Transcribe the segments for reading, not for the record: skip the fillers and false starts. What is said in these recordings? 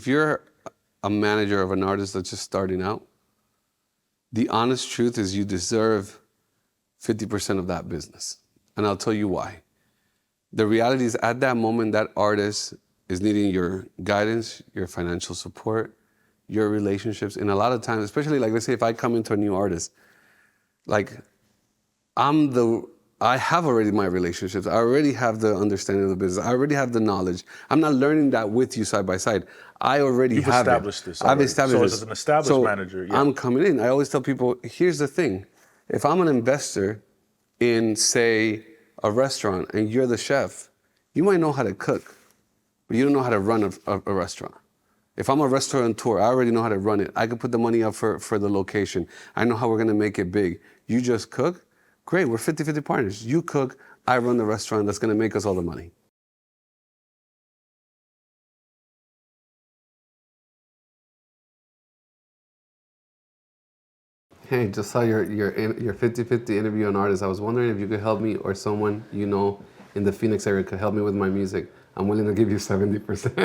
if you're a manager of an artist that's just starting out, the honest truth is you deserve 50% of that business. And I'll tell you why. The reality is at that moment, that artist is needing your guidance, your financial support, your relationships. And a lot of times, especially like, let's say if I come into a new artist, like I have already my relationships. I already have the understanding of the business. I already have the knowledge. I'm not learning that with you side by side. I already You've have established it. this I've already. established so this. as an established manager, yeah. I'm coming in. I always tell people, here's the thing. If I'm an investor in, say, a restaurant and you're the chef, you might know how to cook, but you don't know how to run a restaurant. If I'm a restaurateur, I already know how to run it. I can put the money up for the location. I know how we're gonna make it big. You just cook? Great, we're 50-50 partners. You cook, I run the restaurant that's gonna make us all the money. Hey, just saw your 50-50 interview on artists. I was wondering if you could help me or someone you know in the Phoenix area could help me with my music. I'm willing to give you 70%.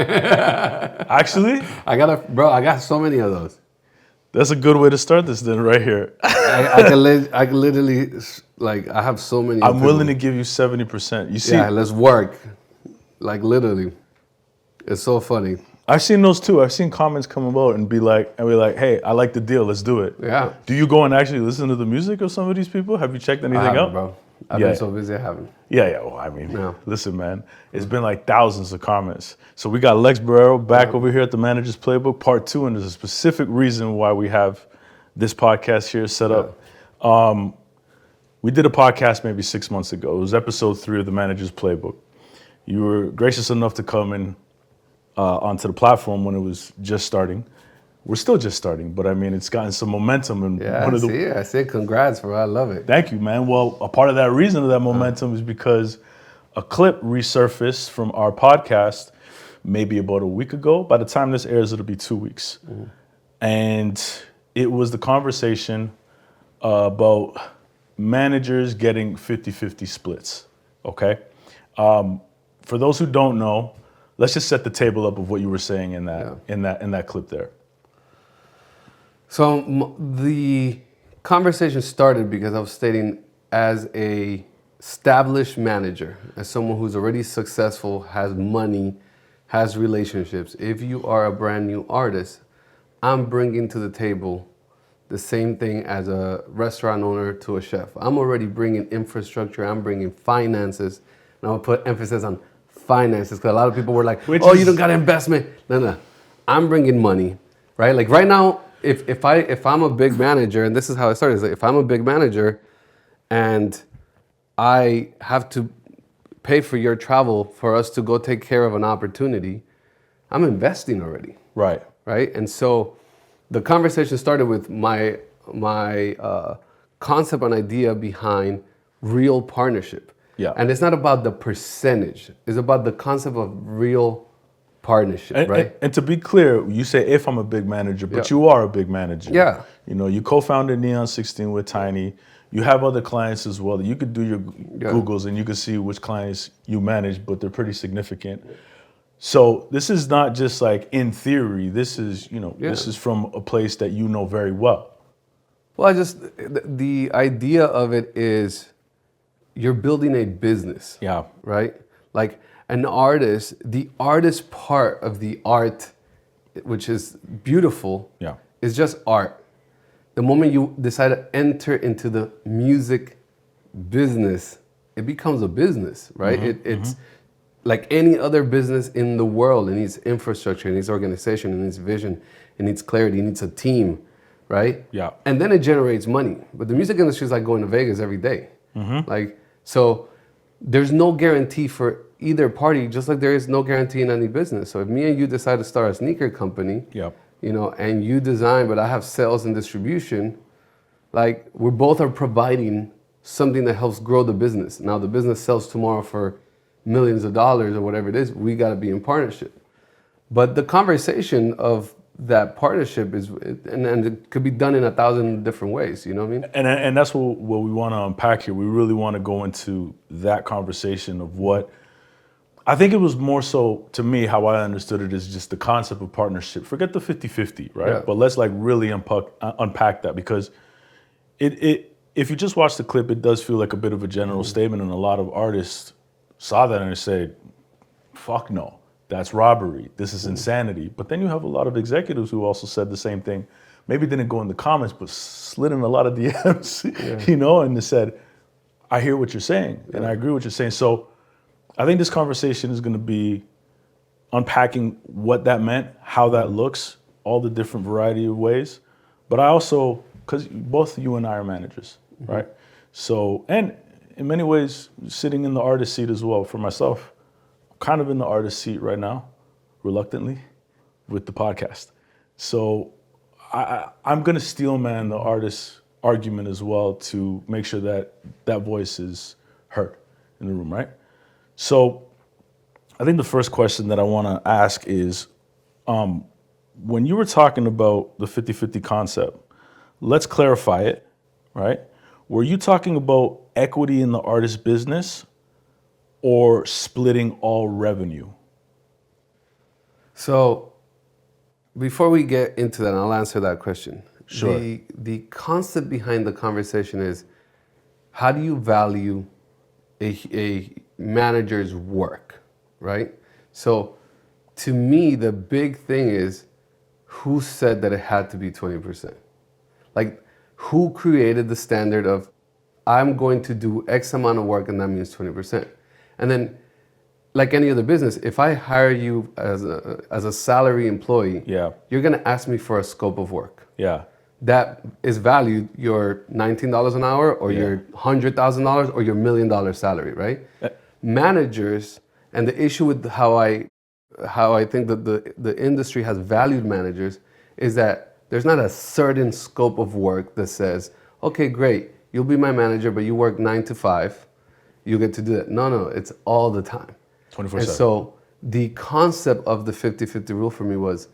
Actually? I got so many of those. That's a good way to start this then, right here. I can literally, like, I have so many. I'm willing to give you 70%. You see? Yeah, let's work. Like, literally. It's so funny. I've seen those too. I've seen comments come about and be like, hey, I like the deal, let's do it. Yeah. Do you go and actually listen to the music of some of these people? Have you checked anything out? Bro. I've been so busy, I haven't. Yeah. Well, I mean, listen, man, it's been like thousands of comments. So we got Lex Borrero back over here at the Manager's Playbook, part 2, and there's a specific reason why we have this podcast here set up. We did a podcast maybe 6 months ago. It was episode 3 of the Manager's Playbook. You were gracious enough to come in onto the platform when it was just starting. We're still just starting, but I mean, it's gotten some momentum. And I see. Congrats, bro. I love it. Thank you, man. Well, a part of that reason of that momentum is because a clip resurfaced from our podcast maybe about a week ago. By the time this airs, it'll be 2 weeks. And it was the conversation about managers getting 50-50 splits, okay? For those who don't know, let's just set the table up of what you were saying in that clip there. So the conversation started because I was stating, as a established manager, as someone who's already successful, has money, has relationships, if you are a brand new artist, I'm bringing to the table the same thing as a restaurant owner to a chef. I'm already bringing infrastructure, I'm bringing finances, and I'll put emphasis on finances, because a lot of people were like, you don't got investment. No. I'm bringing money, right? Like right now, if I'm a big manager, and this is how it started, is like if I'm a big manager and I have to pay for your travel for us to go take care of an opportunity, I'm investing already. Right. And so the conversation started with my concept and idea behind real partnership. Yeah. And it's not about the percentage. It's about the concept of real partnership, right? And to be clear, you say if I'm a big manager, but you are a big manager. Yeah. You know, you co-founded Neon 16 with Tiny. You have other clients as well. You could do your Googles and you can see which clients you manage, but they're pretty significant. So this is not just like in theory. This is, this is from a place that you know very well. Well, the idea of it is you're building a business. Yeah. Right? Like an artist, the artist part of the art, which is beautiful, is just art. The moment you decide to enter into the music business, it becomes a business, right? It's like any other business in the world. It needs infrastructure, it needs organization, it needs vision, it needs clarity, it needs a team, right? Yeah. And then it generates money. But the music industry is like going to Vegas every day. So there's no guarantee for either party, just like there is no guarantee in any business. So if me and you decide to start a sneaker company, and you design, but I have sales and distribution, like we both are providing something that helps grow the business. Now the business sells tomorrow for millions of dollars or whatever it is, we got to be in partnership. But the conversation of that partnership is, and it could be done in 1,000 different ways, you know what I mean? And that's what we want to unpack here. We really want to go into that conversation of what, I think it was more so, to me, how I understood it is just the concept of partnership. Forget the 50-50, right? Yeah. But let's like really unpack that, because if you just watch the clip, it does feel like a bit of a general statement, and a lot of artists saw that and they said, fuck no, that's robbery, this is insanity. But then you have a lot of executives who also said the same thing, maybe didn't go in the comments, but slid in a lot of DMs, you know, and they said, I hear what you're saying, and I agree with what you're saying. So I think this conversation is going to be unpacking what that meant, how that looks, all the different variety of ways. But I also, because both you and I are managers, right? So, and in many ways, sitting in the artist seat as well. For myself, I'm kind of in the artist seat right now, reluctantly, with the podcast. So I'm going to steelman the artist argument as well to make sure that that voice is heard in the room, right? So I think the first question that I want to ask is, when you were talking about the 50-50 concept, let's clarify it, right? Were you talking about equity in the artist's business or splitting all revenue? So before we get into that, I'll answer that question. Sure. The concept behind the conversation is, how do you value a manager's work, right? So to me, the big thing is, who said that it had to be 20%? Like, who created the standard of, I'm going to do X amount of work and that means 20%? And then, like any other business, if I hire you as a salary employee, you're gonna ask me for a scope of work. Yeah. That is valued your $19 an hour or your $100,000 or your $1 million salary, right? Managers, and the issue with how I think that the industry has valued managers is that there's not a certain scope of work that says, okay, great, you'll be my manager, but you work 9 to 5, you get to do that. No, it's all the time. 24/7. And so the concept of the 50-50 rule for me was,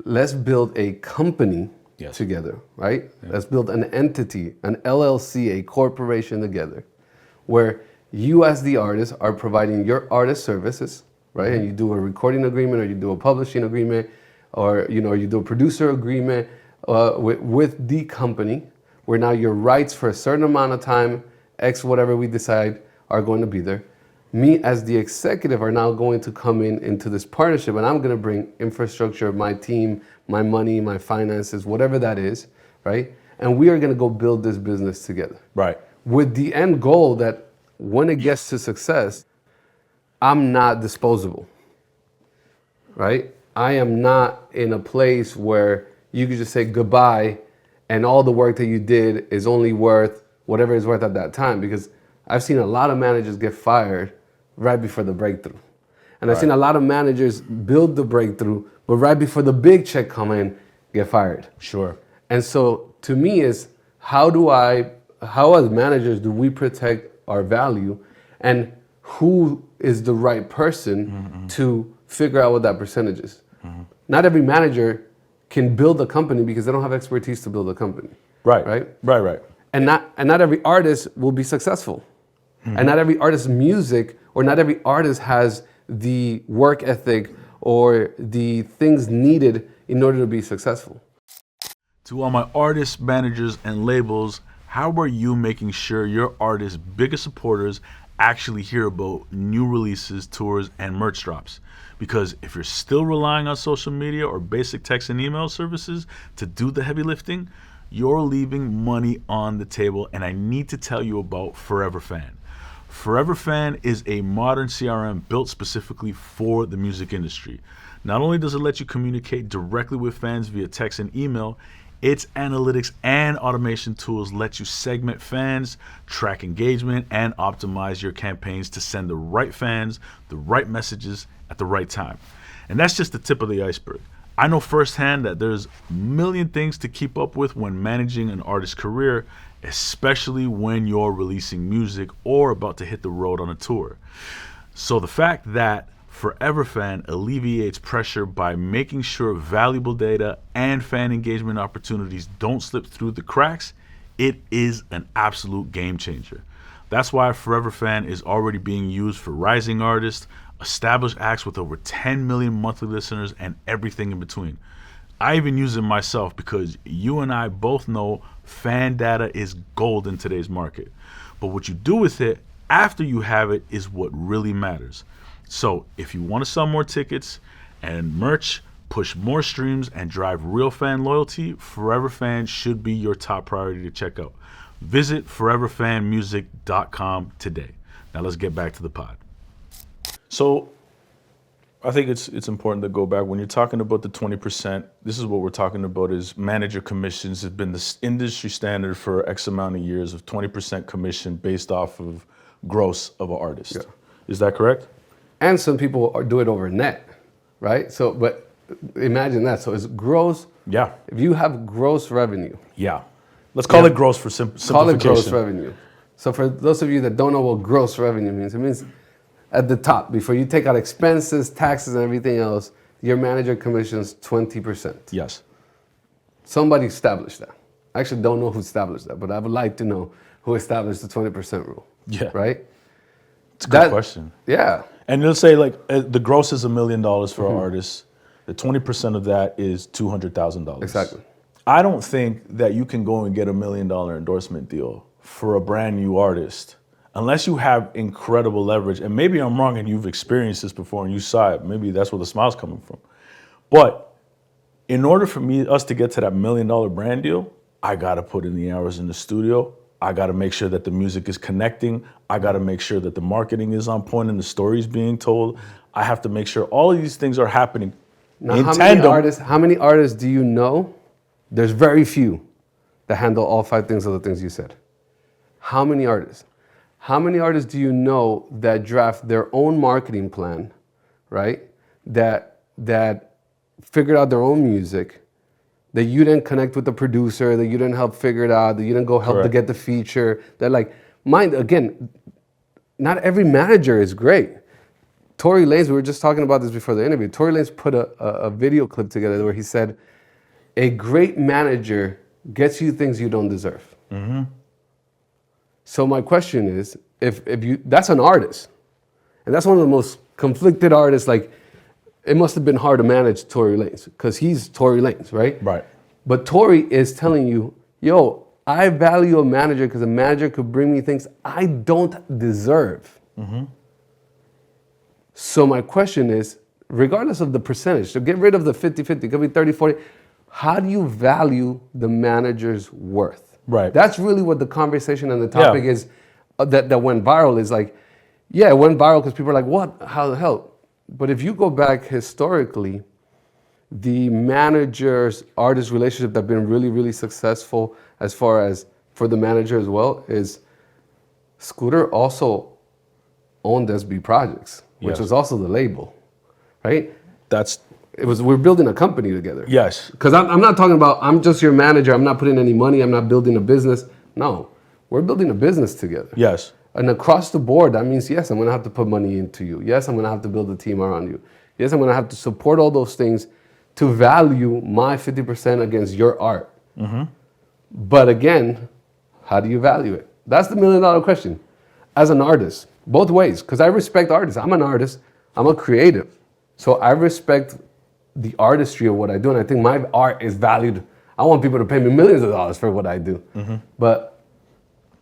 let's build a company together, right? Yeah. Let's build an entity, an LLC, a corporation together, where you as the artist are providing your artist services, right? And you do a recording agreement, or you do a publishing agreement, or you do a producer agreement with the company, where now your rights for a certain amount of time, X whatever we decide, are going to be there. Me as the executive are now going to come into this partnership, and I'm going to bring infrastructure, my team, my money, my finances, whatever that is, right? And we are going to go build this business together. Right. With the end goal that when it gets to success, I'm not disposable, right? I am not in a place where you could just say goodbye and all the work that you did is only worth whatever it's worth at that time, because I've seen a lot of managers get fired right before the breakthrough. And I've seen a lot of managers build the breakthrough, but right before the big check come in, get fired. Sure. And so to me is, how as managers do we protect our value, and who is the right person to figure out what that percentage is? Not every manager can build a company because they don't have expertise to build a company. Right. And not every artist will be successful. And not every artist's music, or not every artist has the work ethic or the things needed in order to be successful. To all my artists, managers, and labels, how are you making sure your artists' biggest supporters actually hear about new releases, tours, and merch drops? Because if you're still relying on social media or basic text and email services to do the heavy lifting, you're leaving money on the table, and I need to tell you about Forever Fan. Forever Fan is a modern CRM built specifically for the music industry. Not only does it let you communicate directly with fans via text and email, its analytics and automation tools let you segment fans, track engagement, and optimize your campaigns to send the right fans the right messages at the right time. And that's just the tip of the iceberg. I know firsthand that there's a million things to keep up with when managing an artist's career, especially when you're releasing music or about to hit the road on a tour. So the fact that Forever Fan alleviates pressure by making sure valuable data and fan engagement opportunities don't slip through the cracks, it is an absolute game changer. That's why Forever Fan is already being used for rising artists, established acts with over 10 million monthly listeners and everything in between. I even use it myself because you and I both know fan data is gold in today's market. But what you do with it after you have it is what really matters. So if you want to sell more tickets and merch, push more streams, and drive real fan loyalty, Forever Fan should be your top priority to check out. Visit foreverfanmusic.com today. Now let's get back to the pod. So I think it's important to go back. When you're talking about the 20%, this is what we're talking about is manager commissions has been the industry standard for X amount of years of 20% commission based off of gross of an artist. Yeah. Is that correct? And some people do it over net, right? So, but imagine that. So it's gross. Yeah. If you have gross revenue. Yeah. Let's call it gross for simplification. Call it gross revenue. So for those of you that don't know what gross revenue means, it means at the top, before you take out expenses, taxes, and everything else, your manager commissions 20%. Yes. Somebody established that. I actually don't know who established that, but I would like to know who established the 20% rule. Yeah. Right? It's a good question. Yeah. And they'll say like the gross is $1 million for an artist. The 20% of that is $200,000. Exactly. I don't think that you can go and get $1 million endorsement deal for a brand new artist unless you have incredible leverage. And maybe I'm wrong and you've experienced this before and you saw it. Maybe that's where the smile's coming from. But in order for us to get to that $1 million brand deal, I gotta put in the hours in the studio. I gotta make sure that the music is connecting. I gotta make sure that the marketing is on point and the story's being told. I have to make sure all of these things are happening now, in tandem. How many artists do you know? There's very few that handle all 5 things of the things you said. How many artists? How many artists do you know that draft their own marketing plan, right? That figured out their own music, that you didn't connect with the producer, that you didn't help figure it out, that you didn't go help to get the feature. That like, mind, again, not every manager is great. Tory Lanez, we were just talking about this before the interview. Tory Lanez put a video clip together where he said, a great manager gets you things you don't deserve. Mm-hmm. So my question is, if you, that's an artist, and that's one of the most conflicted artists, like, it must have been hard to manage Tory Lanez, because he's Tory Lanez, right? Right. But Tory is telling you, yo, I value a manager because a manager could bring me things I don't deserve. Mm-hmm. So my question is, regardless of the percentage, so get rid of the 50-50, it could be 30-40, how do you value the manager's worth? Right. That's really what the conversation and the topic is that went viral is like, yeah, it went viral because people are like, what? How the hell? But if you go back historically, the manager's artist relationship that have been really, really successful as far as for the manager as well is Scooter also owned SB Projects, which was also the label, right? We're building a company together. Yes. Because I'm not talking about, I'm just your manager, I'm not putting any money, I'm not building a business. No, we're building a business together. Yes. And across the board, that means, yes, I'm gonna have to put money into you. Yes, I'm gonna have to build a team around you. Yes, I'm gonna have to support all those things to value my 50% against your art. Mm-hmm. But again, how do you value it? That's the $1 million question. As an artist, both ways, because I respect artists. I'm an artist, I'm a creative. So I respect the artistry of what I do, and I think my art is valued. I want people to pay me millions of dollars for what I do. Mm-hmm. But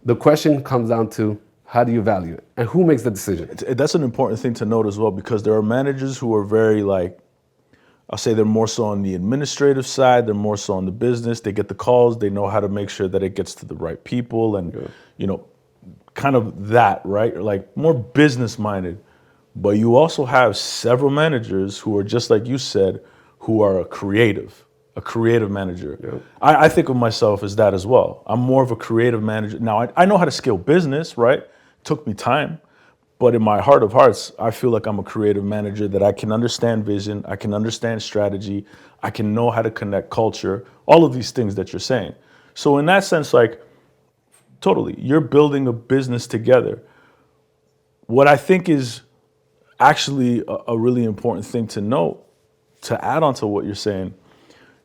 the question comes down to, how do you value it? And who makes the decision? That's an important thing to note as well, because there are managers who are very I'll say they're more so on the administrative side, they're more so on the business, they get the calls, they know how to make sure that it gets to the right people and, kind of that, right? Like more business minded. But you also have several managers who are just like you said, who are a creative manager. Yep. I think of myself as that as well. I'm more of a creative manager. Now, I know how to scale business, right? Took me time. But in my heart of hearts, I feel like I'm a creative manager, that I can understand vision, I can understand strategy, I can know how to connect culture, all of these things that you're saying. So in that sense, totally, you're building a business together. What I think is actually a really important thing to note, to add on to what you're saying,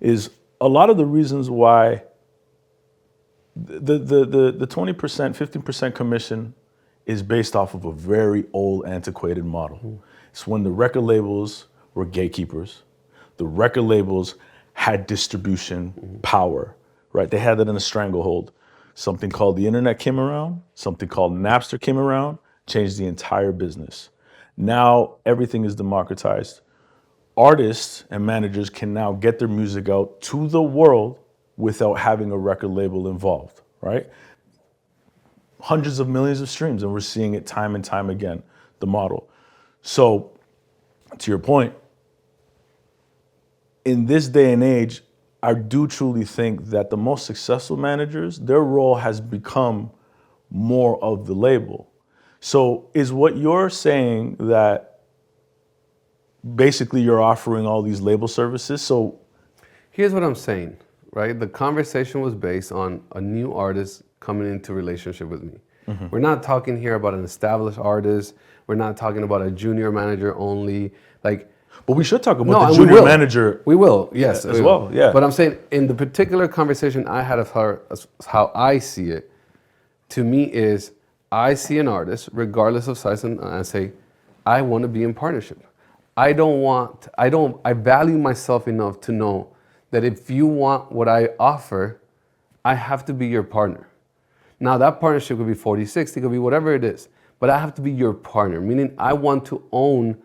is a lot of the reasons why the 20%, 15% commission is based off of a very old, antiquated model. It's when the record labels were gatekeepers. The record labels had distribution power, right? They had it in a stranglehold. Something called the internet came around, something called Napster came around, changed the entire business. Now everything is democratized. Artists and managers can now get their music out to the world without having a record label involved, right? Hundreds of millions of streams, and we're seeing it time and time again, the model. So, to your point, in this day and age, I do truly think that the most successful managers, their role has become more of the label. So is what you're saying that basically you're offering all these label services? So here's what I'm saying, right? The conversation was based on a new artist coming into relationship with me. We're not talking here about an established artist. We're not talking about a junior manager only. Like, but we should talk about the junior manager. We will, yes. As well, yeah. But I'm saying in the particular conversation I had of her, how I see it, to me is I see an artist, regardless of size, and I say, I want to be in partnership. I value myself enough to know that if you want what I offer, I have to be your partner. Now that partnership could be 40, 60, could be whatever it is, but I have to be your partner, meaning I want to own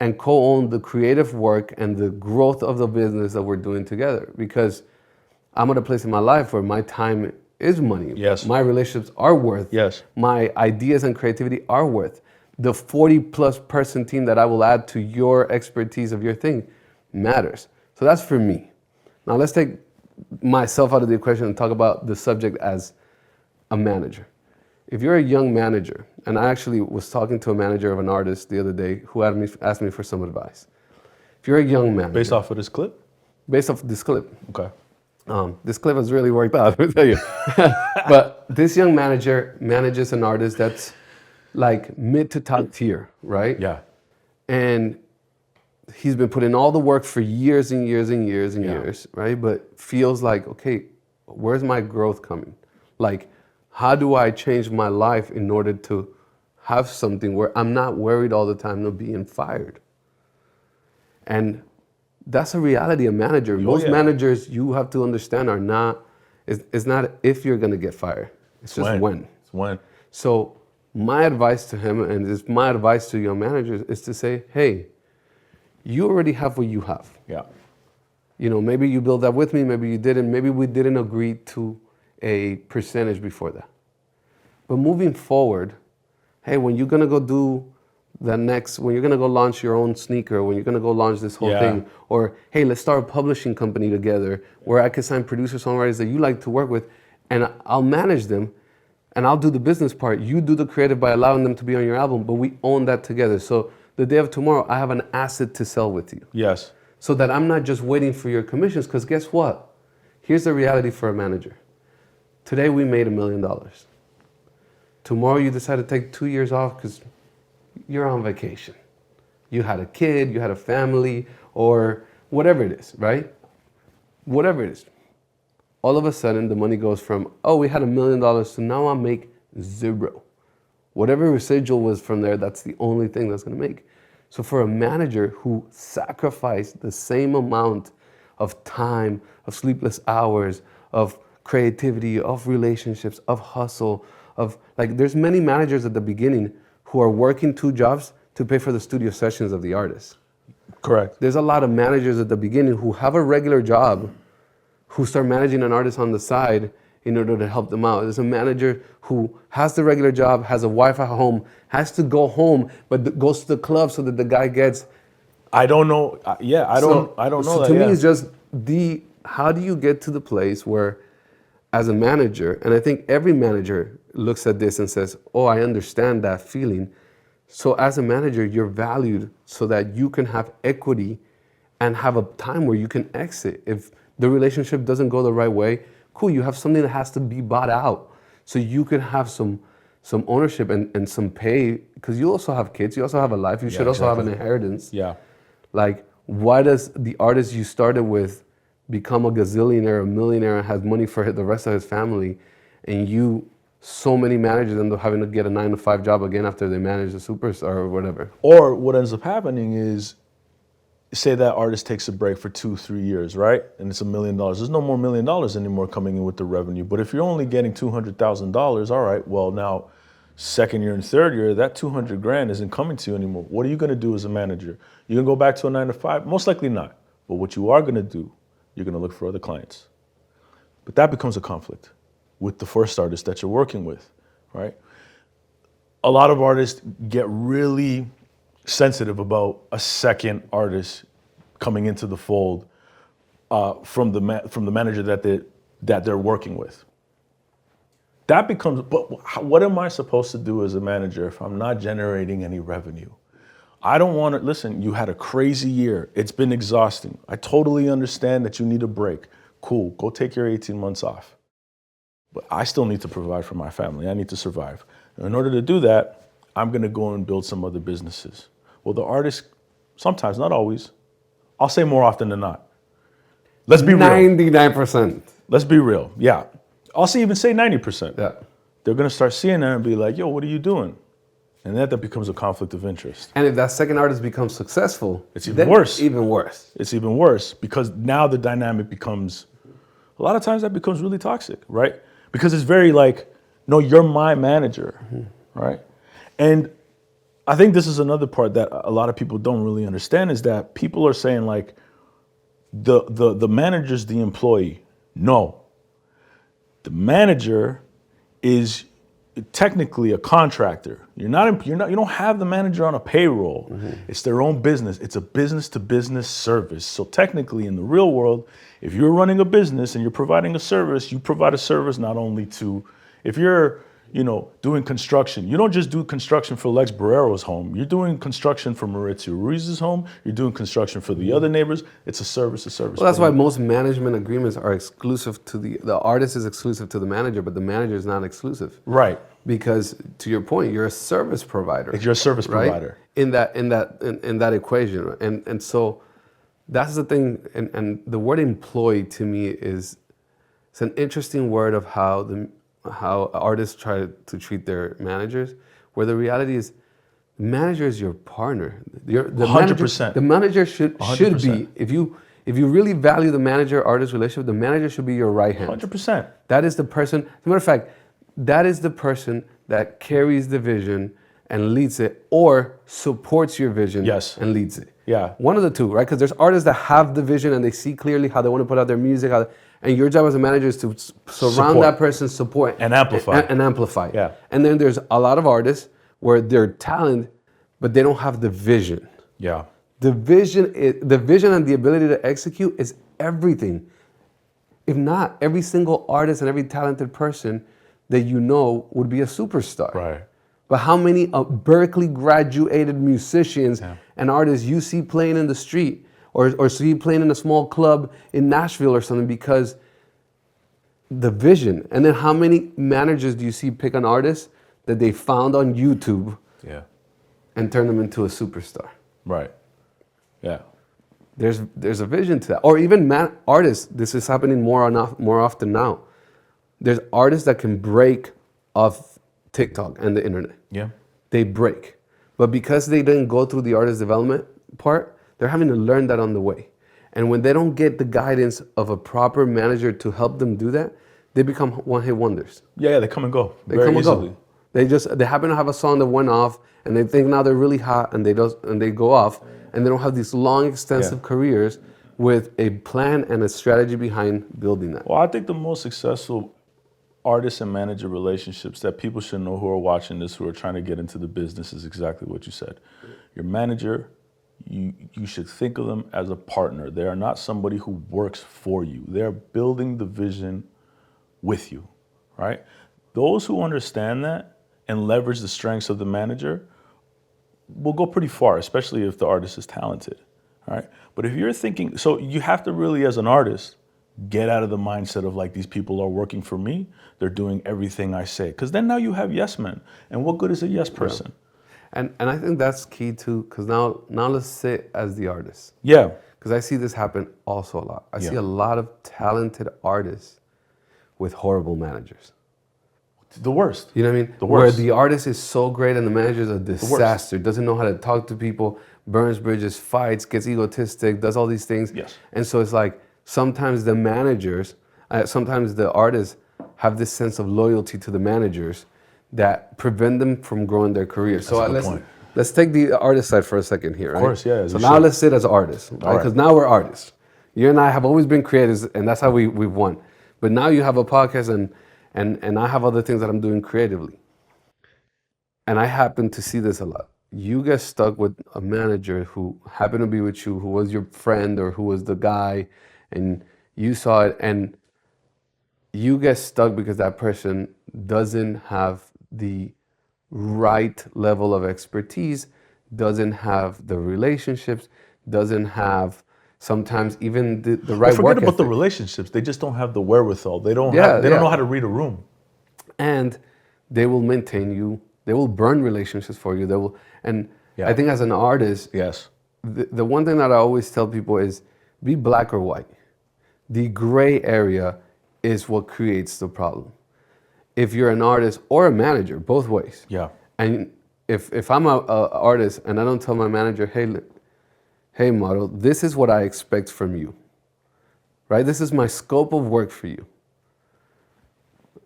and co-own the creative work and the growth of the business that we're doing together, because I'm at a place in my life where my time is money. Yes. My relationships are worth. Yes. My ideas and creativity are worth. The 40+ person team that I will add to your expertise of your thing matters. So that's for me. Now let's take myself out of the equation and talk about the subject as a manager. If you're a young manager, and I actually was talking to a manager of an artist the other day who asked me for some advice. If you're a young manager. Based off of this clip? Based off this clip. Okay. This clip has really worked out, let me tell you. But this young manager manages an artist that's like mid to top tier, right? Yeah. And he's been putting all the work for years and years and years and years, right? But feels like, okay, where's my growth coming? Like, how do I change my life in order to have something where I'm not worried all the time of being fired? And that's a reality of manager. Most managers, you have to understand, are not, it's not if you're gonna get fired. It's just when. It's when. So my advice to him, and it's my advice to young managers, is to say, hey, you already have what you have. Yeah. You know, maybe you built that with me, maybe you didn't, maybe we didn't agree to a percentage before that. But moving forward, hey, when you're gonna go do when you're gonna go launch your own sneaker, when you're gonna go launch this whole thing, or hey, let's start a publishing company together where I can sign producer songwriters that you like to work with, and I'll manage them, and I'll do the business part. You do the creative by allowing them to be on your album, but we own that together. So the day of tomorrow, I have an asset to sell with you. Yes. So that I'm not just waiting for your commissions, because guess what? Here's the reality for a manager. Today we made $1 million. Tomorrow you decide to take 2 years off because you're on vacation. You had a kid, you had a family, or whatever it is, right? Whatever it is. All of a sudden the money goes from, oh, we had $1 million, to now I make zero. Whatever residual was from there, that's the only thing that's gonna make. So for a manager who sacrificed the same amount of time, of sleepless hours, of creativity, of relationships, of hustle, of like, there's many managers at the beginning who are working 2 jobs to pay for the studio sessions of the artist. Correct. There's a lot of managers at the beginning who have a regular job who start managing an artist on the side in order to help them out. There's a manager who has the regular job, has a wife at home, has to go home, but goes to the club so that the guy gets. I don't know. I don't know so that. To me, it's just how do you get to the place where, as a manager, and I think every manager looks at this and says, oh, I understand that feeling. So as a manager, you're valued so that you can have equity and have a time where you can exit. If the relationship doesn't go the right way, cool, you have something that has to be bought out. So you can have some ownership and some pay, because you also have kids, you also have a life, you should also have an inheritance. Yeah. Like, why does the artist you started with become a gazillionaire, a millionaire, and has money for the rest of his family, and you so many managers end up having to get a 9-to-5 job again after they manage a superstar or whatever. Or what ends up happening is, say that artist takes a break for 2-3 years, right? And it's $1 million. There's no more $1 million anymore coming in with the revenue. But if you're only getting $200,000, all right, well now, second year and third year, that 200 grand isn't coming to you anymore. What are you gonna do as a manager? You're gonna go back to a 9-to-5? Most likely not. But what you are gonna do, you're gonna look for other clients. But that becomes a conflict with the first artist that you're working with, right? A lot of artists get really sensitive about a second artist coming into the fold from the manager that they're working with. That becomes, but what am I supposed to do as a manager if I'm not generating any revenue? I don't want to, listen, you had a crazy year. It's been exhausting. I totally understand that you need a break. Cool, go take your 18 months off. But I still need to provide for my family. I need to survive. And in order to do that, I'm going to go and build some other businesses. Well, the artist, sometimes, not always, I'll say more often than not. Let's be real. 99%. Let's be real, yeah. I'll even say 90%. Yeah. They're going to start seeing that and be like, yo, what are you doing? And that becomes a conflict of interest. And if that second artist becomes successful, it's even worse. Even worse. It's even worse because now the dynamic becomes, a lot of times that becomes really toxic, right? Because it's very like, no, you're my manager, right? And I think this is another part that a lot of people don't really understand is that people are saying like, the manager's the employee. No. The manager is technically a contractor. You don't have the manager on a payroll. It's their own business. It's a business to business service. So technically in the real world, if you're running a business and you're providing a service, you provide a service not only to, if you're, doing construction, you don't just do construction for Lex Borrero's home. You're doing construction for Maurizio Ruiz's home. You're doing construction for the other neighbors. It's a service. Well, that's why most management agreements are exclusive to the artist is exclusive to the manager, but the manager is not exclusive. Right. Because to your point, you're a service provider. You're a service right? provider. In that equation. And so that's the thing. And the word employee to me it's an interesting word of how artists try to treat their managers, where the reality is, the manager is your partner. The 100%. The manager should 100%. be, if you really value the manager-artist relationship, the manager should be your right hand. 100%. That is the person, as a matter of fact, that is the person that carries the vision and leads it, or supports your vision and leads it. Yeah. One of the two, right? Because there's artists that have the vision and they see clearly how they want to put out their music, and your job as a manager is to surround that person, support and amplify. And amplify. Yeah. And then there's a lot of artists where they're talent, but they don't have the vision. Yeah. The vision and the ability to execute is everything. If not, every single artist and every talented person that you know would be a superstar. Right. But how many Berkeley graduated musicians and artists you see playing in the street or see playing in a small club in Nashville or something because the vision. And then how many managers do you see pick an artist that they found on YouTube and turn them into a superstar? Right. Yeah. There's a vision to that. Or even artists, this is happening more often now. There's artists that can break off TikTok and the internet. Yeah. They break. But because they didn't go through the artist development part, they're having to learn that on the way. And when they don't get the guidance of a proper manager to help them do that, they become one-hit wonders. Yeah, they come and go. They come and go. They happen to have a song that went off, and they think now they're really hot, and they go off, and they don't have these long, extensive careers with a plan and a strategy behind building that. Well, I think the most successful artist and manager relationships that people should know who are watching this, who are trying to get into the business, is exactly what you said. Your manager, you should think of them as a partner. They are not somebody who works for you. They're building the vision with you, right? Those who understand that and leverage the strengths of the manager will go pretty far, especially if the artist is talented, right? But if you're thinking, so you have to really, as an artist, get out of the mindset of like, these people are working for me, they're doing everything I say. Because then now you have yes men. And what good is a yes person? Yeah. And I think that's key too, because now let's sit as the artist. Yeah. Because I see this happen also a lot. I see a lot of talented artists with horrible managers. The worst. You know what I mean? The Where worst. the artist is so great and the manager is a disaster, doesn't know how to talk to people, burns bridges, fights, gets egotistic, does all these things. Yes. And so it's like sometimes the managers, sometimes the artists have this sense of loyalty to the managers that prevent them from growing their career. So a good point. let's take the artist side for a second here, right? Of course, yeah. So now let's sit as artists, right? right. Because now we're artists. You and I have always been creators, and that's how we've won. But now you have a podcast, and I have other things that I'm doing creatively. And I happen to see this a lot. You get stuck with a manager who happened to be with you, who was your friend or who was the guy, and you saw it, and you get stuck because that person doesn't have the right level of expertise, doesn't have the relationships, doesn't have sometimes even the right Forget work about the ethic. relationships. They just don't have the wherewithal. They don't Yeah, they don't yeah. know how to read a room. And they will maintain you. They will burn relationships for you. They will, and Yeah. I think as an artist, Yes. the one thing that I always tell people is be black or white. The gray area is what creates the problem. If you're an artist or a manager, both ways. Yeah. And if I'm a artist and I don't tell my manager, hey model, this is what I expect from you, right? This is my scope of work for you.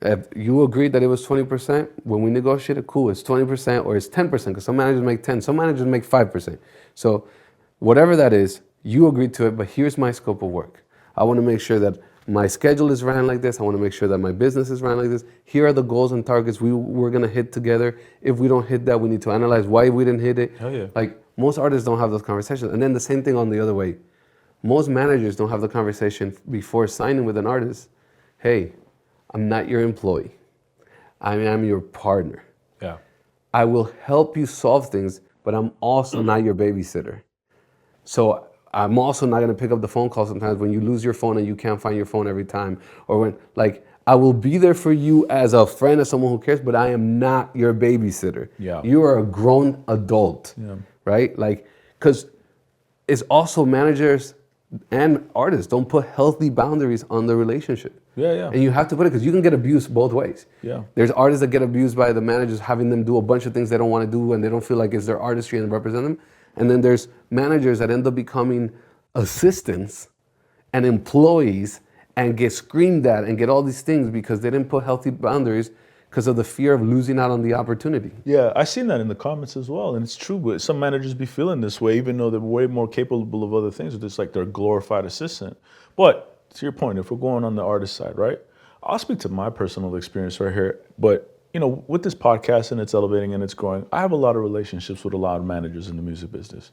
If you agreed that it was 20%, when we negotiated, cool, it's 20% or it's 10%, because some managers make 10, some managers make 5%. So whatever that is, you agreed to it, but here's my scope of work. I want to make sure that my schedule is ran like this. I want to make sure that my business is ran like this. Here are the goals and targets we're going to hit together. If we don't hit that, we need to analyze why we didn't hit it. Hell yeah. Like most artists don't have those conversations. And then the same thing on the other way. Most managers don't have the conversation before signing with an artist. Hey, I'm not your employee. I am your partner. Yeah. I will help you solve things, but I'm also not your babysitter. So I'm also not going to pick up the phone call sometimes when you lose your phone and you can't find your phone every time. Or when, like, I will be there for you as a friend, as someone who cares, but I am not your babysitter. Yeah. You are a grown adult, right? Like, because it's also managers and artists don't put healthy boundaries on the relationship. Yeah, yeah. And you have to put it, because you can get abused both ways. Yeah. There's artists that get abused by the managers having them do a bunch of things they don't want to do and they don't feel like it's their artistry and represent them. And then there's managers that end up becoming assistants and employees and get screamed at and get all these things because they didn't put healthy boundaries because of the fear of losing out on the opportunity. Yeah, I seen that in the comments as well, and it's true. But some managers be feeling this way, even though they're way more capable of other things. It's like they're a glorified assistant. But to your point, if we're going on the artist side, right? I'll speak to my personal experience right here. But you know, with this podcast and it's elevating and it's growing, I have a lot of relationships with a lot of managers in the music business.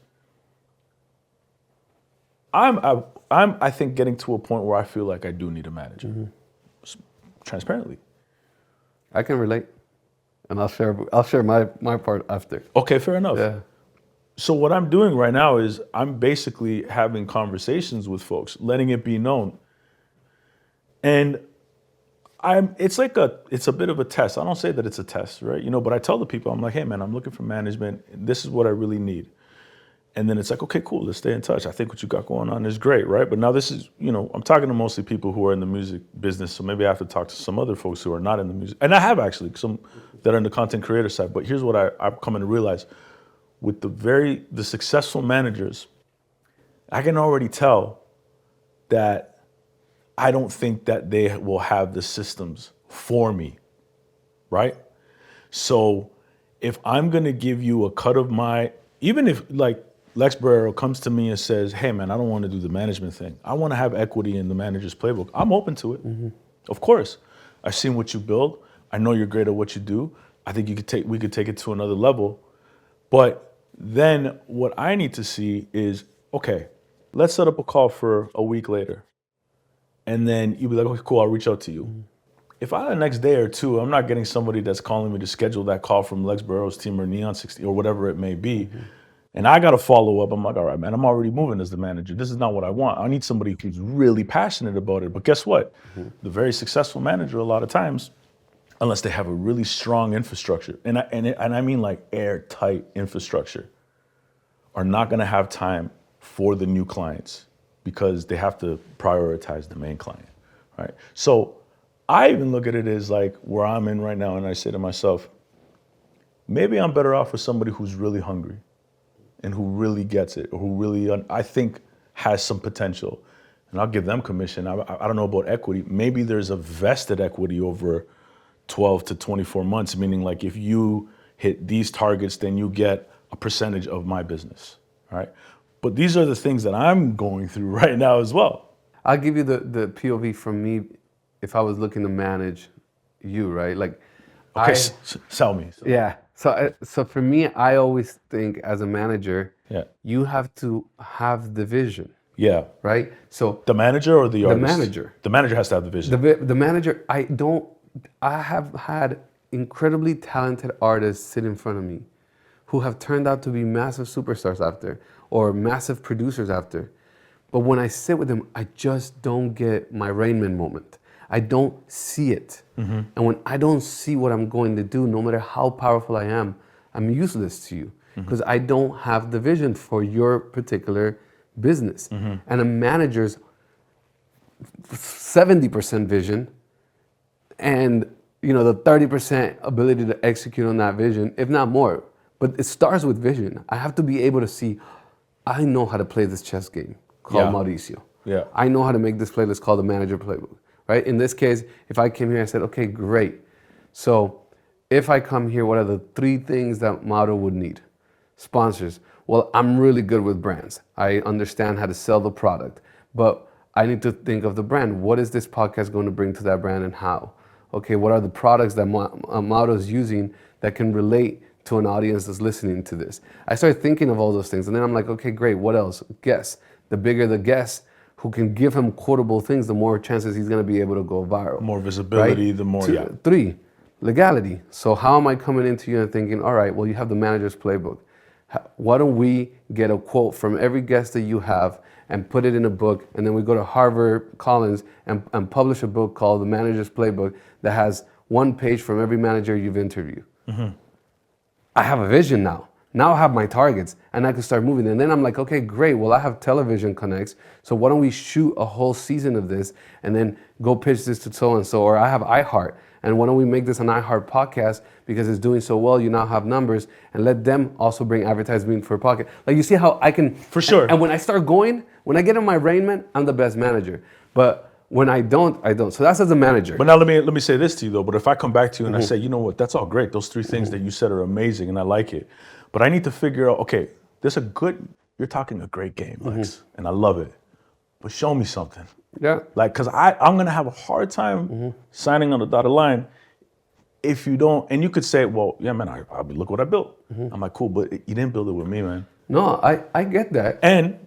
I think getting to a point where I feel like I do need a manager, transparently. I can relate, and I'll share my part after. Okay, fair enough. Yeah. So what I'm doing right now is I'm basically having conversations with folks, letting it be known. And it's a bit of a test. I don't say that it's a test, right? You know, but I tell the people, I'm like, hey man, I'm looking for management. This is what I really need. And then it's like, okay, cool, let's stay in touch. I think what you got going on is great, right? But now this is, you know, I'm talking to mostly people who are in the music business, so maybe I have to talk to some other folks who are not in the music. And I have actually some that are in the content creator side. But here's what I'm coming to realize. With the successful managers, I can already tell that I don't think that they will have the systems for me, right? So if I'm gonna give you a cut of even if like Lex Borrero comes to me and says, hey man, I don't wanna do the management thing. I wanna have equity in the manager's playbook. I'm open to it. Of course, I've seen what you build. I know you're great at what you do. I think we could take it to another level. But then what I need to see is, okay, let's set up a call for a week later. And then you'll be like, okay, cool, I'll reach out to you. If the next day or two, I'm not getting somebody that's calling me to schedule that call from Lex Borrero's team or Neon 60 or whatever it may be, and I got to follow up, I'm like, all right, man, I'm already moving as the manager. This is not what I want. I need somebody who's really passionate about it. But guess what? The very successful manager, a lot of times, unless they have a really strong infrastructure, and I mean like airtight infrastructure, are not going to have time for the new clients because they have to prioritize the main client, right? So I even look at it as like where I'm in right now, and I say to myself, maybe I'm better off with somebody who's really hungry and who really gets it, or who really, I think, has some potential. And I'll give them commission. I don't know about equity. Maybe there's a vested equity over 12 to 24 months, meaning like if you hit these targets, then you get a percentage of my business, all right? But these are the things that I'm going through right now as well. I'll give you the POV from me if I was looking to manage you, right? Like, Okay, sell me. yeah. So for me, I always think as a manager, Yeah. you have to have the vision, Yeah. right? So The manager or the artist? the manager. The manager has to have the vision. The manager, I have had incredibly talented artists sit in front of me who have turned out to be massive superstars after, or massive producers after. But when I sit with them, I just don't get my Rainman moment. I don't see it. And when I don't see what I'm going to do, no matter how powerful I am, I'm useless to you because I don't have the vision for your particular business. And a manager's 70% vision and the 30% ability to execute on that vision, if not more. But it starts with vision. I have to be able to see, I know how to play this chess game called Mauricio. Yeah. I know how to make this playlist called the Manager Playbook, right? In this case, if I came here and said, okay, great. So if I come here, what are the 3 things that Mauro would need? Sponsors. Well, I'm really good with brands. I understand how to sell the product, but I need to think of the brand. What is this podcast going to bring to that brand and how? Okay, what are the products that Mauro's using that can relate to an audience that's listening to this? I started thinking of all those things, and then I'm like, okay, great, what else? Guests. The bigger the guest who can give him quotable things, the more chances he's going to be able to go viral. More visibility, right? the more, 3, legality. So how am I coming into you and thinking, all right, well, you have the Manager's Playbook. Why don't we get a quote from every guest that you have and put it in a book, and then we go to Harvard Collins and publish a book called The Manager's Playbook that has 1 page from every manager you've interviewed. I have a vision now. Now I have my targets, and I can start moving. And then I'm like, okay, great. Well, I have television connects, so why don't we shoot a whole season of this and then go pitch this to so-and-so, or I have iHeart. And why don't we make this an iHeart podcast because it's doing so well, you now have numbers, and let them also bring advertisement for a podcast. Like, you see how I can... For sure. And when I start going, when I get in my Rainman, I'm the best manager. But when I don't, I don't. So that's as a manager. But now let me say this to you though. But if I come back to you and I say, you know what, that's all great. Those 3 things that you said are amazing and I like it. But I need to figure out, okay, you're talking a great game, Lex, and I love it. But show me something. Yeah. Like, because I'm going to have a hard time signing on the dotted line if you don't. And you could say, well, yeah, man, look what I built. I'm like, cool, but you didn't build it with me, man. No, I get that. And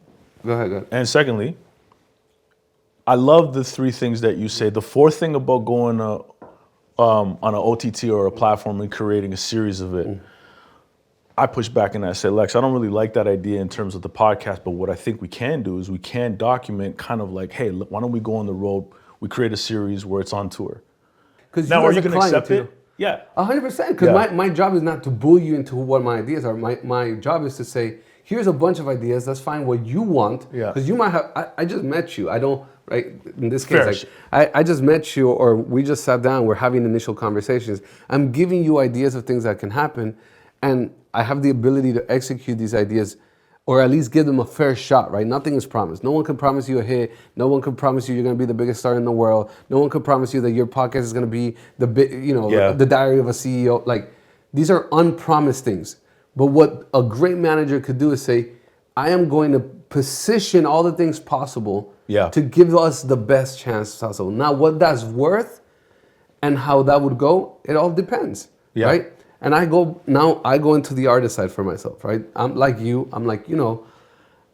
Go ahead. And secondly, I love the 3 things that you say. The 4th thing about going on an OTT or a platform and creating a series of it, I push back and I say, Lex, I don't really like that idea in terms of the podcast, but what I think we can do is we can document kind of like, hey, why don't we go on the road? We create a series where it's on tour. Now, are you going to accept it? Yeah. 100%, because my job is not to bully you into what my ideas are. My job is to say, here's a bunch of ideas, let's find what you want. Because you might have, I just met you. I don't, right? In this case, like, I just met you, or we just sat down, we're having initial conversations. I'm giving you ideas of things that can happen, and I have the ability to execute these ideas, or at least give them a fair shot, right? Nothing is promised. No one can promise you a hit. No one can promise you're going to be the biggest star in the world. No one can promise you that your podcast is going to be the Diary of a CEO. Like, these are unpromised things. But what a great manager could do is say, I am going to position all the things possible to give us the best chance possible. Now, what that's worth and how that would go, it all depends, right? And I go into the artist side for myself, right? I'm like you. I'm like,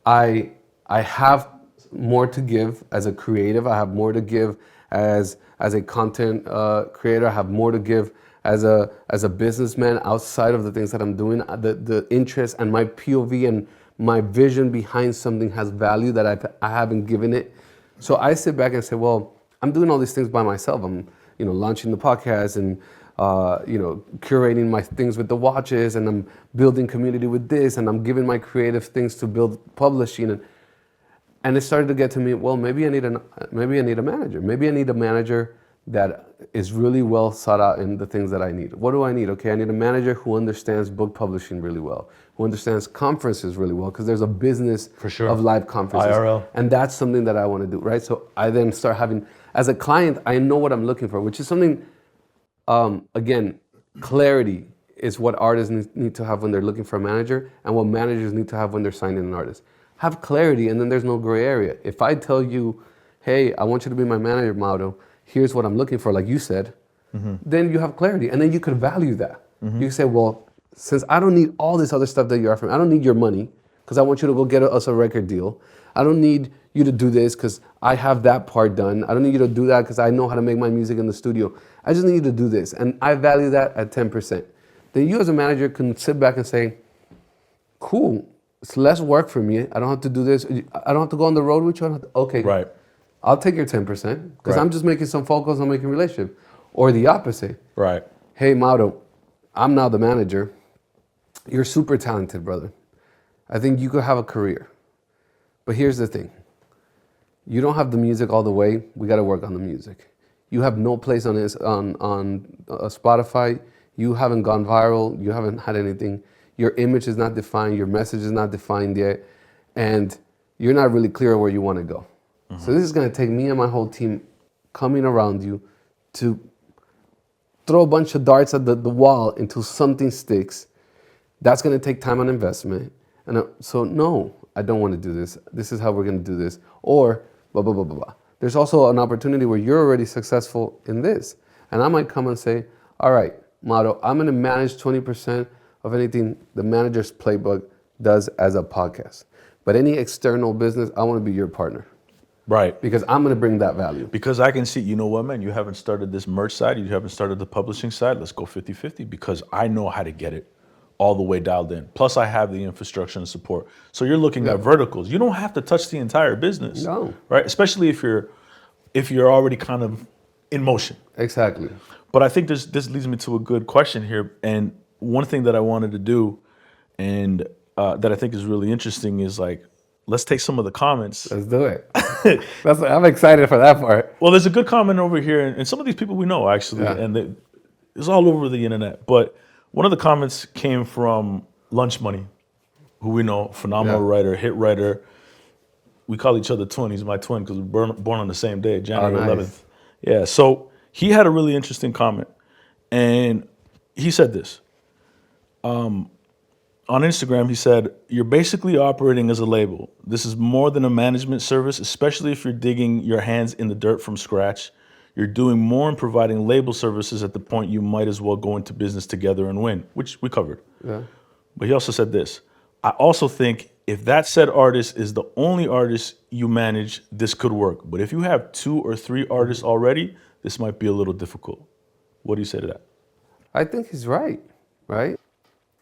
I have more to give as a creative. I have more to give as a content creator. I have more to give as a businessman outside of the things that I'm doing. The interest and my POV and my vision behind something has value that I haven't given it. So I sit back and say, well, I'm doing all these things by myself. I'm launching the podcast and curating my things with the watches, and I'm building community with this, and I'm giving my creative things to build publishing, and it started to get to me. Well, maybe I need a manager. Maybe I need a manager that is really well sought out in the things that I need. What do I need? Okay, I need a manager who understands book publishing really well, who understands conferences really well, because there's a business For sure. of live conferences. IRL. And that's something that I want to do, right? So I then start having, as a client, I know what I'm looking for, which is something, again, clarity is what artists need to have when they're looking for a manager, and what managers need to have when they're signing an artist. Have clarity, and then there's no gray area. If I tell you, hey, I want you to be my manager, Mauro, here's what I'm looking for, like you said, then you have clarity, and then you could value that. You can say, well, since I don't need all this other stuff that you're offering, I don't need your money, because I want you to go get us a record deal. I don't need you to do this because I have that part done. I don't need you to do that because I know how to make my music in the studio. I just need you to do this, and I value that at 10%. Then you as a manager can sit back and say, cool, it's less work for me. I don't have to do this. I don't have to go on the road with you. Okay, Right. I'll take your 10% because Right. I'm just making some phone calls on making a relationship. Or the opposite. Right. Hey, Mauro, I'm now the manager. You're super talented, brother. I think you could have a career. But here's the thing. You don't have the music all the way. We got to work on the music. You have no place on Spotify. You haven't gone viral. You haven't had anything. Your image is not defined. Your message is not defined yet. And you're not really clear where you want to go. So this is going to take me and my whole team coming around you to throw a bunch of darts at the wall until something sticks. That's going to take time and investment. And so no, I don't want to do this. This is how we're going to do this. Or blah, blah, blah, blah, blah. There's also an opportunity where you're already successful in this. And I might come and say, all right, Mauro, I'm going to manage 20% of anything the manager's playbook does as a podcast. But any external business, I want to be your partner. Right. Because I'm going to bring that value. Because I can see, you know what, man, you haven't started this merch side, you haven't started the publishing side, let's go 50-50 because I know how to get it all the way dialed in. Plus I have the infrastructure and support. So you're looking at verticals. You don't have to touch the entire business. No. Right? Especially if you're already kind of in motion. Exactly. But I think this leads me to a good question here. And one thing that I wanted to do and that I think is really interesting is like, let's take some of the comments. Let's do it. I'm excited for that part. Well, there's a good comment over here, and some of these people we know actually, and it's all over the internet. But one of the comments came from Lunch Money, who we know, phenomenal writer, hit writer. We call each other twin. He's my twin because we're born on the same day, January 11th. Yeah, so he had a really interesting comment, and he said this. On Instagram, he said, you're basically operating as a label. This is more than a management service, especially if you're digging your hands in the dirt from scratch. You're doing more in providing label services at the point you might as well go into business together and win, which we covered. Yeah. But he also said this. I also think if that said artist is the only artist you manage, this could work. But if you have 2 or 3 artists already, this might be a little difficult. What do you say to that? I think he's right?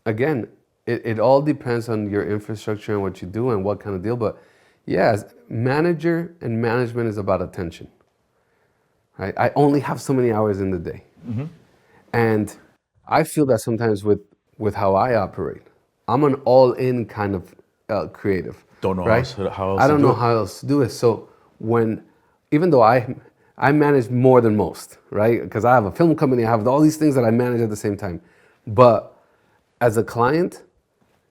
Again, it all depends on your infrastructure and what you do and what kind of deal. But yes, manager and management is about attention. Right? I only have so many hours in the day. And I feel that sometimes with how I operate. I'm an all-in kind of creative. Don't know right? how else I don't to do know it. how else to do it. So even though I manage more than most, right? Because I have a film company, I have all these things that I manage at the same time. But as a client,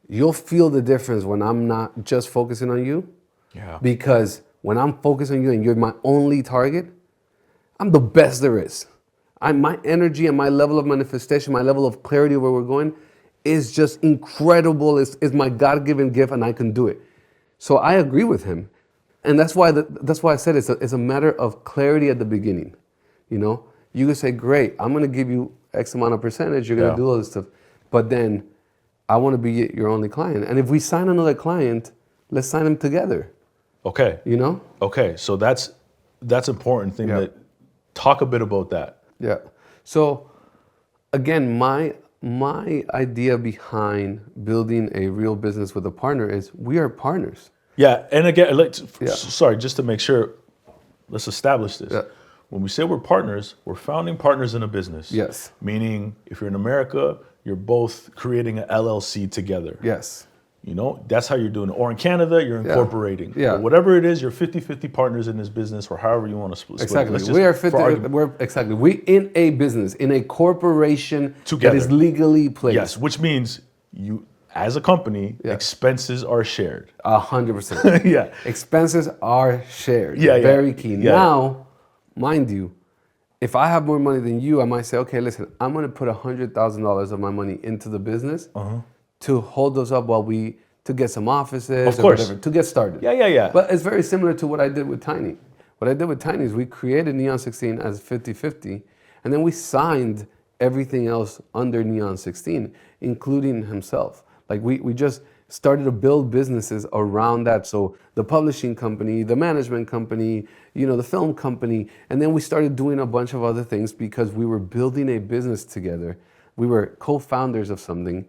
you'll feel the difference when I'm not just focusing on you. Yeah. Because when I'm focused on you and you're my only target, I'm the best there is. My energy and my level of manifestation, my level of clarity where we're going is just incredible. It's my God-given gift and I can do it. So I agree with him. And that's why I said it's a matter of clarity at the beginning. You know, you can say, great, I'm going to give you X amount of percentage. You're going to do all this stuff. But then I want to be your only client. And if we sign another client, let's sign them together. Okay. You know? Okay. So that's important thing that talk a bit about that. Yeah. So again, my idea behind building a real business with a partner is we are partners. Yeah. And again, sorry, just to make sure, let's establish this. Yeah. When we say we're partners, we're founding partners in a business. Yes. Meaning if you're in America, you're both creating an LLC together. Yes. You know, that's how you're doing it. Or in Canada, you're incorporating. Yeah. But whatever it is, you're 50-50 partners in this business, or however you want to split Exactly. it. We are 50. We in a business, in a corporation Together. that is legally placed. Yes, which means you, as a company, expenses are shared. 100%. Yeah. Expenses are shared. Yeah, yeah. Very key. Yeah. Now, mind you, if I have more money than you, I might say, okay, listen, I'm going to put $100,000 of my money into the business to hold those up to get some offices Of course. or whatever, to get started. Yeah. But it's very similar to what I did with Tiny. What I did with Tiny is we created Neon 16 as 50-50, and then we signed everything else under Neon 16, including himself. Like we just started to build businesses around that. So the publishing company, the management company, the film company, and then we started doing a bunch of other things because we were building a business together. We were co-founders of something.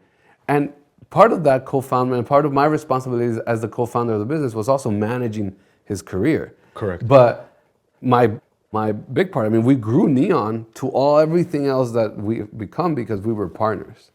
And part of that co-founder and part of my responsibilities as the co-founder of the business was also managing his career. Correct. But my big part, we grew Neon to everything else that we've become because we were partners.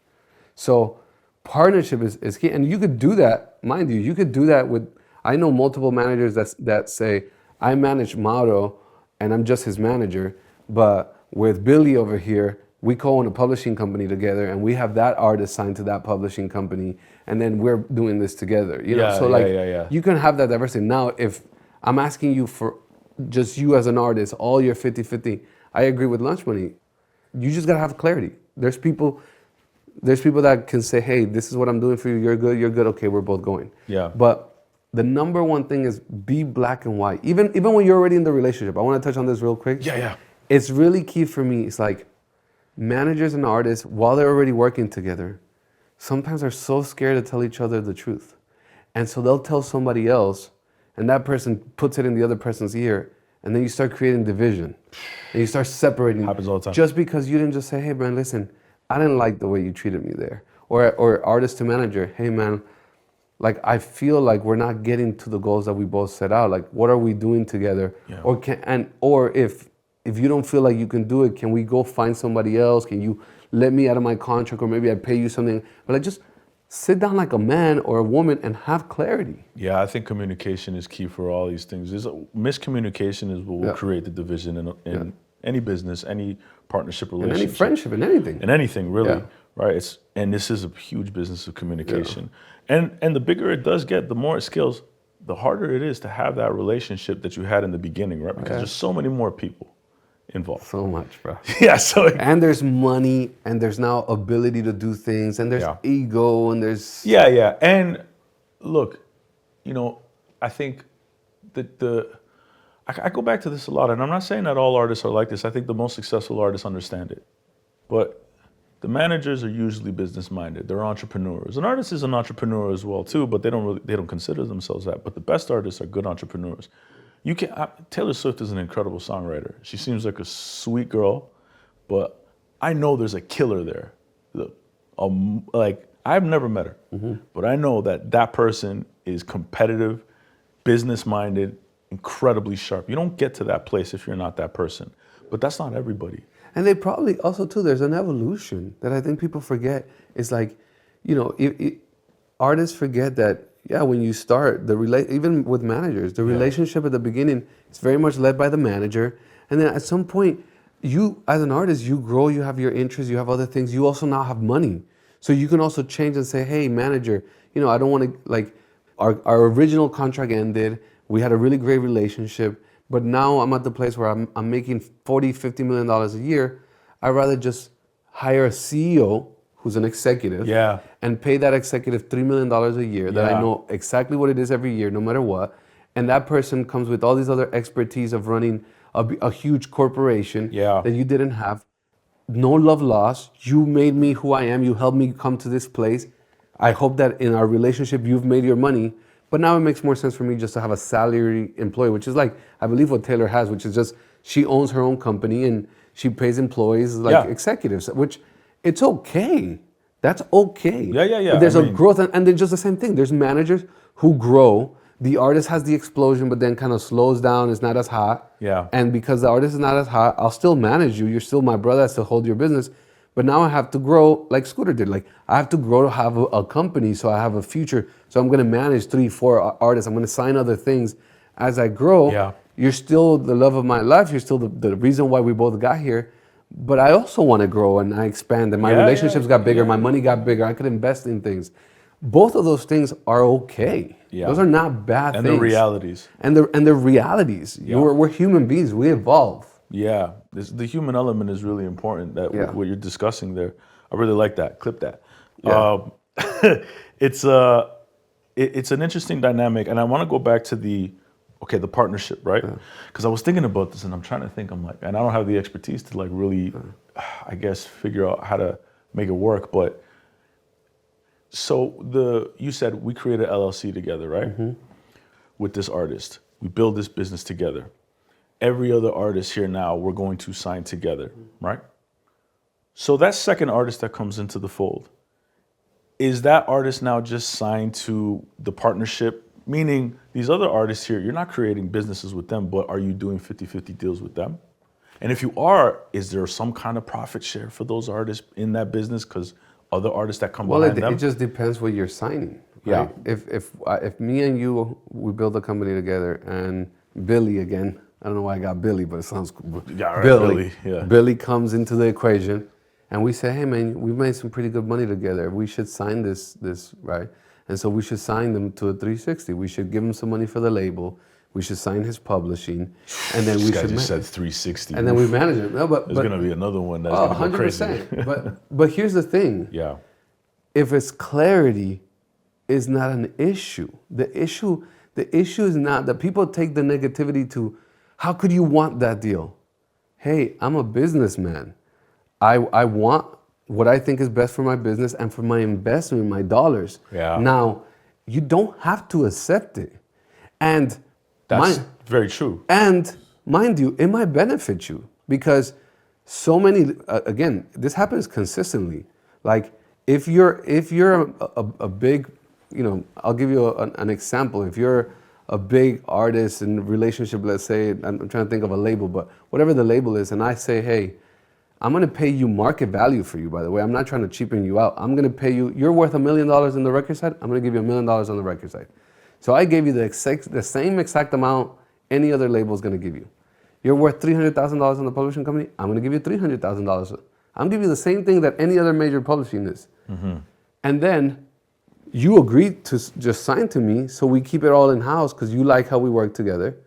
So partnership is key. And you could do that, mind you could do that with, I know multiple managers that say, I manage Mauro and I'm just his manager, but with Billy over here, we co-own a publishing company together and we have that artist signed to that publishing company and then we're doing this together. You can have that diversity. Now, if I'm asking you for just you as an artist, all your 50-50, I agree with Lunch Money. You just gotta have clarity. There's people that can say, hey, this is what I'm doing for you, you're good, okay, we're both going. Yeah. But the number one thing is be black and white. Even when you're already in the relationship, I wanna touch on this real quick. Yeah. It's really key for me. It's like, managers and artists, while they're already working together, sometimes are so scared to tell each other the truth. And so they'll tell somebody else, and that person puts it in the other person's ear, and then you start creating division. And you start separating. Happens all the time. Just because you didn't just say, hey man, listen, I didn't like the way you treated me there. Or artist to manager, hey man, like I feel like we're not getting to the goals that we both set out. Like what are we doing together? Yeah. Or if you don't feel like you can do it, can we go find somebody else? Can you let me out of my contract, or maybe I pay you something? But like just sit down like a man or a woman and have clarity. Yeah, I think communication is key for all these things. Miscommunication is what will create the division in any business, any partnership relationship. In any friendship, in anything. In anything, really. Right? And this is a huge business of communication. Yeah. And the bigger it does get, the more it scales, the harder it is to have that relationship that you had in the beginning, right? Because there's so many more people involved. So much, bro. Yeah, and there's money, and there's now ability to do things, and there's ego, and there's... Yeah. And look, I think that I go back to this a lot, and I'm not saying that all artists are like this. I think the most successful artists understand it. But the managers are usually business-minded. They're entrepreneurs. An artist is an entrepreneur as well, too, but they don't consider themselves that. But the best artists are good entrepreneurs. Taylor Swift is an incredible songwriter. She seems like a sweet girl, but I know there's a killer there. I've never met her, but I know that person is competitive, business-minded, incredibly sharp. You don't get to that place if you're not that person, but that's not everybody. And they probably also too, there's an evolution that I think people forget. It's like, artists forget that, when you start, even with managers, the relationship at the beginning is very much led by the manager. And then at some point, you, as an artist, you grow, you have your interests, you have other things. You also now have money. So you can also change and say, hey, manager, I don't want to, our original contract ended. We had a really great relationship. But now I'm at the place where I'm making $40-50 million a year. I'd rather just hire a CEO who's an executive and pay that executive $3 million a year that I know exactly what it is every year, no matter what. And that person comes with all these other expertise of running a huge corporation that you didn't have. No love lost. You made me who I am. You helped me come to this place. I hope that in our relationship, you've made your money. But now it makes more sense for me just to have a salary employee, which is like, I believe what Taylor has, which is just, she owns her own company and she pays employees executives, which it's okay. That's okay. Yeah. But there's a growth, and then just the same thing. There's managers who grow. The artist has the explosion, but then kind of slows down. It's not as hot. Yeah. And because the artist is not as hot, I'll still manage you. You're still my brother. I still hold your business. But now I have to grow like Scooter did. Like I have to grow to have a company, so I have a future. So I'm going to manage 3-4 artists. I'm going to sign other things as I grow. Yeah. You're still the love of my life. You're still the reason why we both got here. But I also want to grow and I expand. And my relationships got bigger. My money got bigger. I could invest in things. Both of those things are okay. Yeah. Those are not bad things. And the realities. And they're realities. Yeah. We're human beings. We evolve. Yeah, the human element is really important. That Yeah. what you're discussing there, I really like that. Clip that. Yeah. It's an interesting dynamic, and I want to go back to the partnership, right? Because I was thinking about this, and I'm trying to think. I'm like, and I don't have the expertise to like really, I guess, figure out how to make it work. But so you said we created LLC together, right? With this artist, we build this business together. Every other artist here now, we're going to sign together, right? So that second artist that comes into the fold, is that artist now just signed to the partnership? Meaning these other artists here, you're not creating businesses with them, but are you doing 50-50 deals with them? And if you are, is there some kind of profit share for those artists in that business? Because other artists that come behind them? It just depends what you're signing. Yeah. Right? If me and you, we build a company together and Billy again, I don't know why I got Billy, but it sounds cool. Yeah, right, Billy, yeah. Billy comes into the equation, and we say, hey man, we've made some pretty good money together. We should sign this, right? And so we should sign them to a 360. We should give him some money for the label. We should sign his publishing, and then This we guy should. just said 360. And then we manage it. No, There's gonna be another one that's gonna go crazy. 100%. But here's the thing. Yeah. If it's clarity, is not an issue. The issue is not that people take the negativity to, how could you want that deal? Hey, I'm a businessman. I want what I think is best for my business and for my investment, my dollars. Yeah. Now, you don't have to accept it. And That's very true. and mind you, it might benefit you because so many, again, this happens consistently. Like if you're a big, I'll give you an example. If you're a big artist in relationship, let's say, I'm trying to think of a label, but whatever the label is, and I say, hey, I'm gonna pay you market value for you, by the way. I'm not trying to cheapen you out. I'm gonna pay you, you're worth $1 million in the record side, I'm gonna give you $1 million on the record side. So I gave you the same exact amount any other label is gonna give you. You're worth $300,000 in the publishing company, I'm gonna give you $300,000. I'm giving you the same thing that any other major publishing is. Mm-hmm. And then you agreed to just sign to me, so we keep it all in-house because you like how we work together.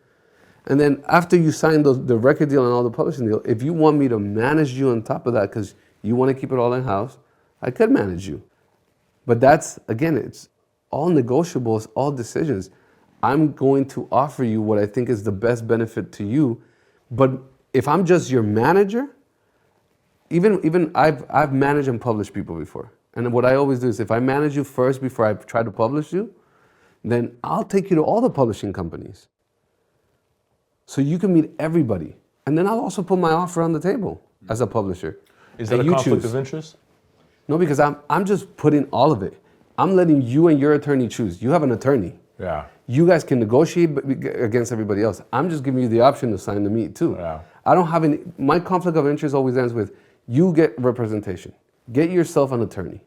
And then after you sign the record deal and all the publishing deal, if you want me to manage you on top of that because you want to keep it all in-house, I could manage you. But that's, again, it's all negotiables, all decisions. I'm going to offer you what I think is the best benefit to you. But if I'm just your manager, even I've managed and published people before. And what I always do is if I manage you first before I try to publish you, then I'll take you to all the publishing companies. So you can meet everybody. And then I'll also put my offer on the table as a publisher. Is that a conflict of interest? No, because I'm just putting all of it. I'm letting you and your attorney choose. You have an attorney. Yeah. You guys can negotiate against everybody else. I'm just giving you the option to sign the meet too. Yeah. I don't have any, my conflict of interest always ends with, you get representation. Get yourself an attorney.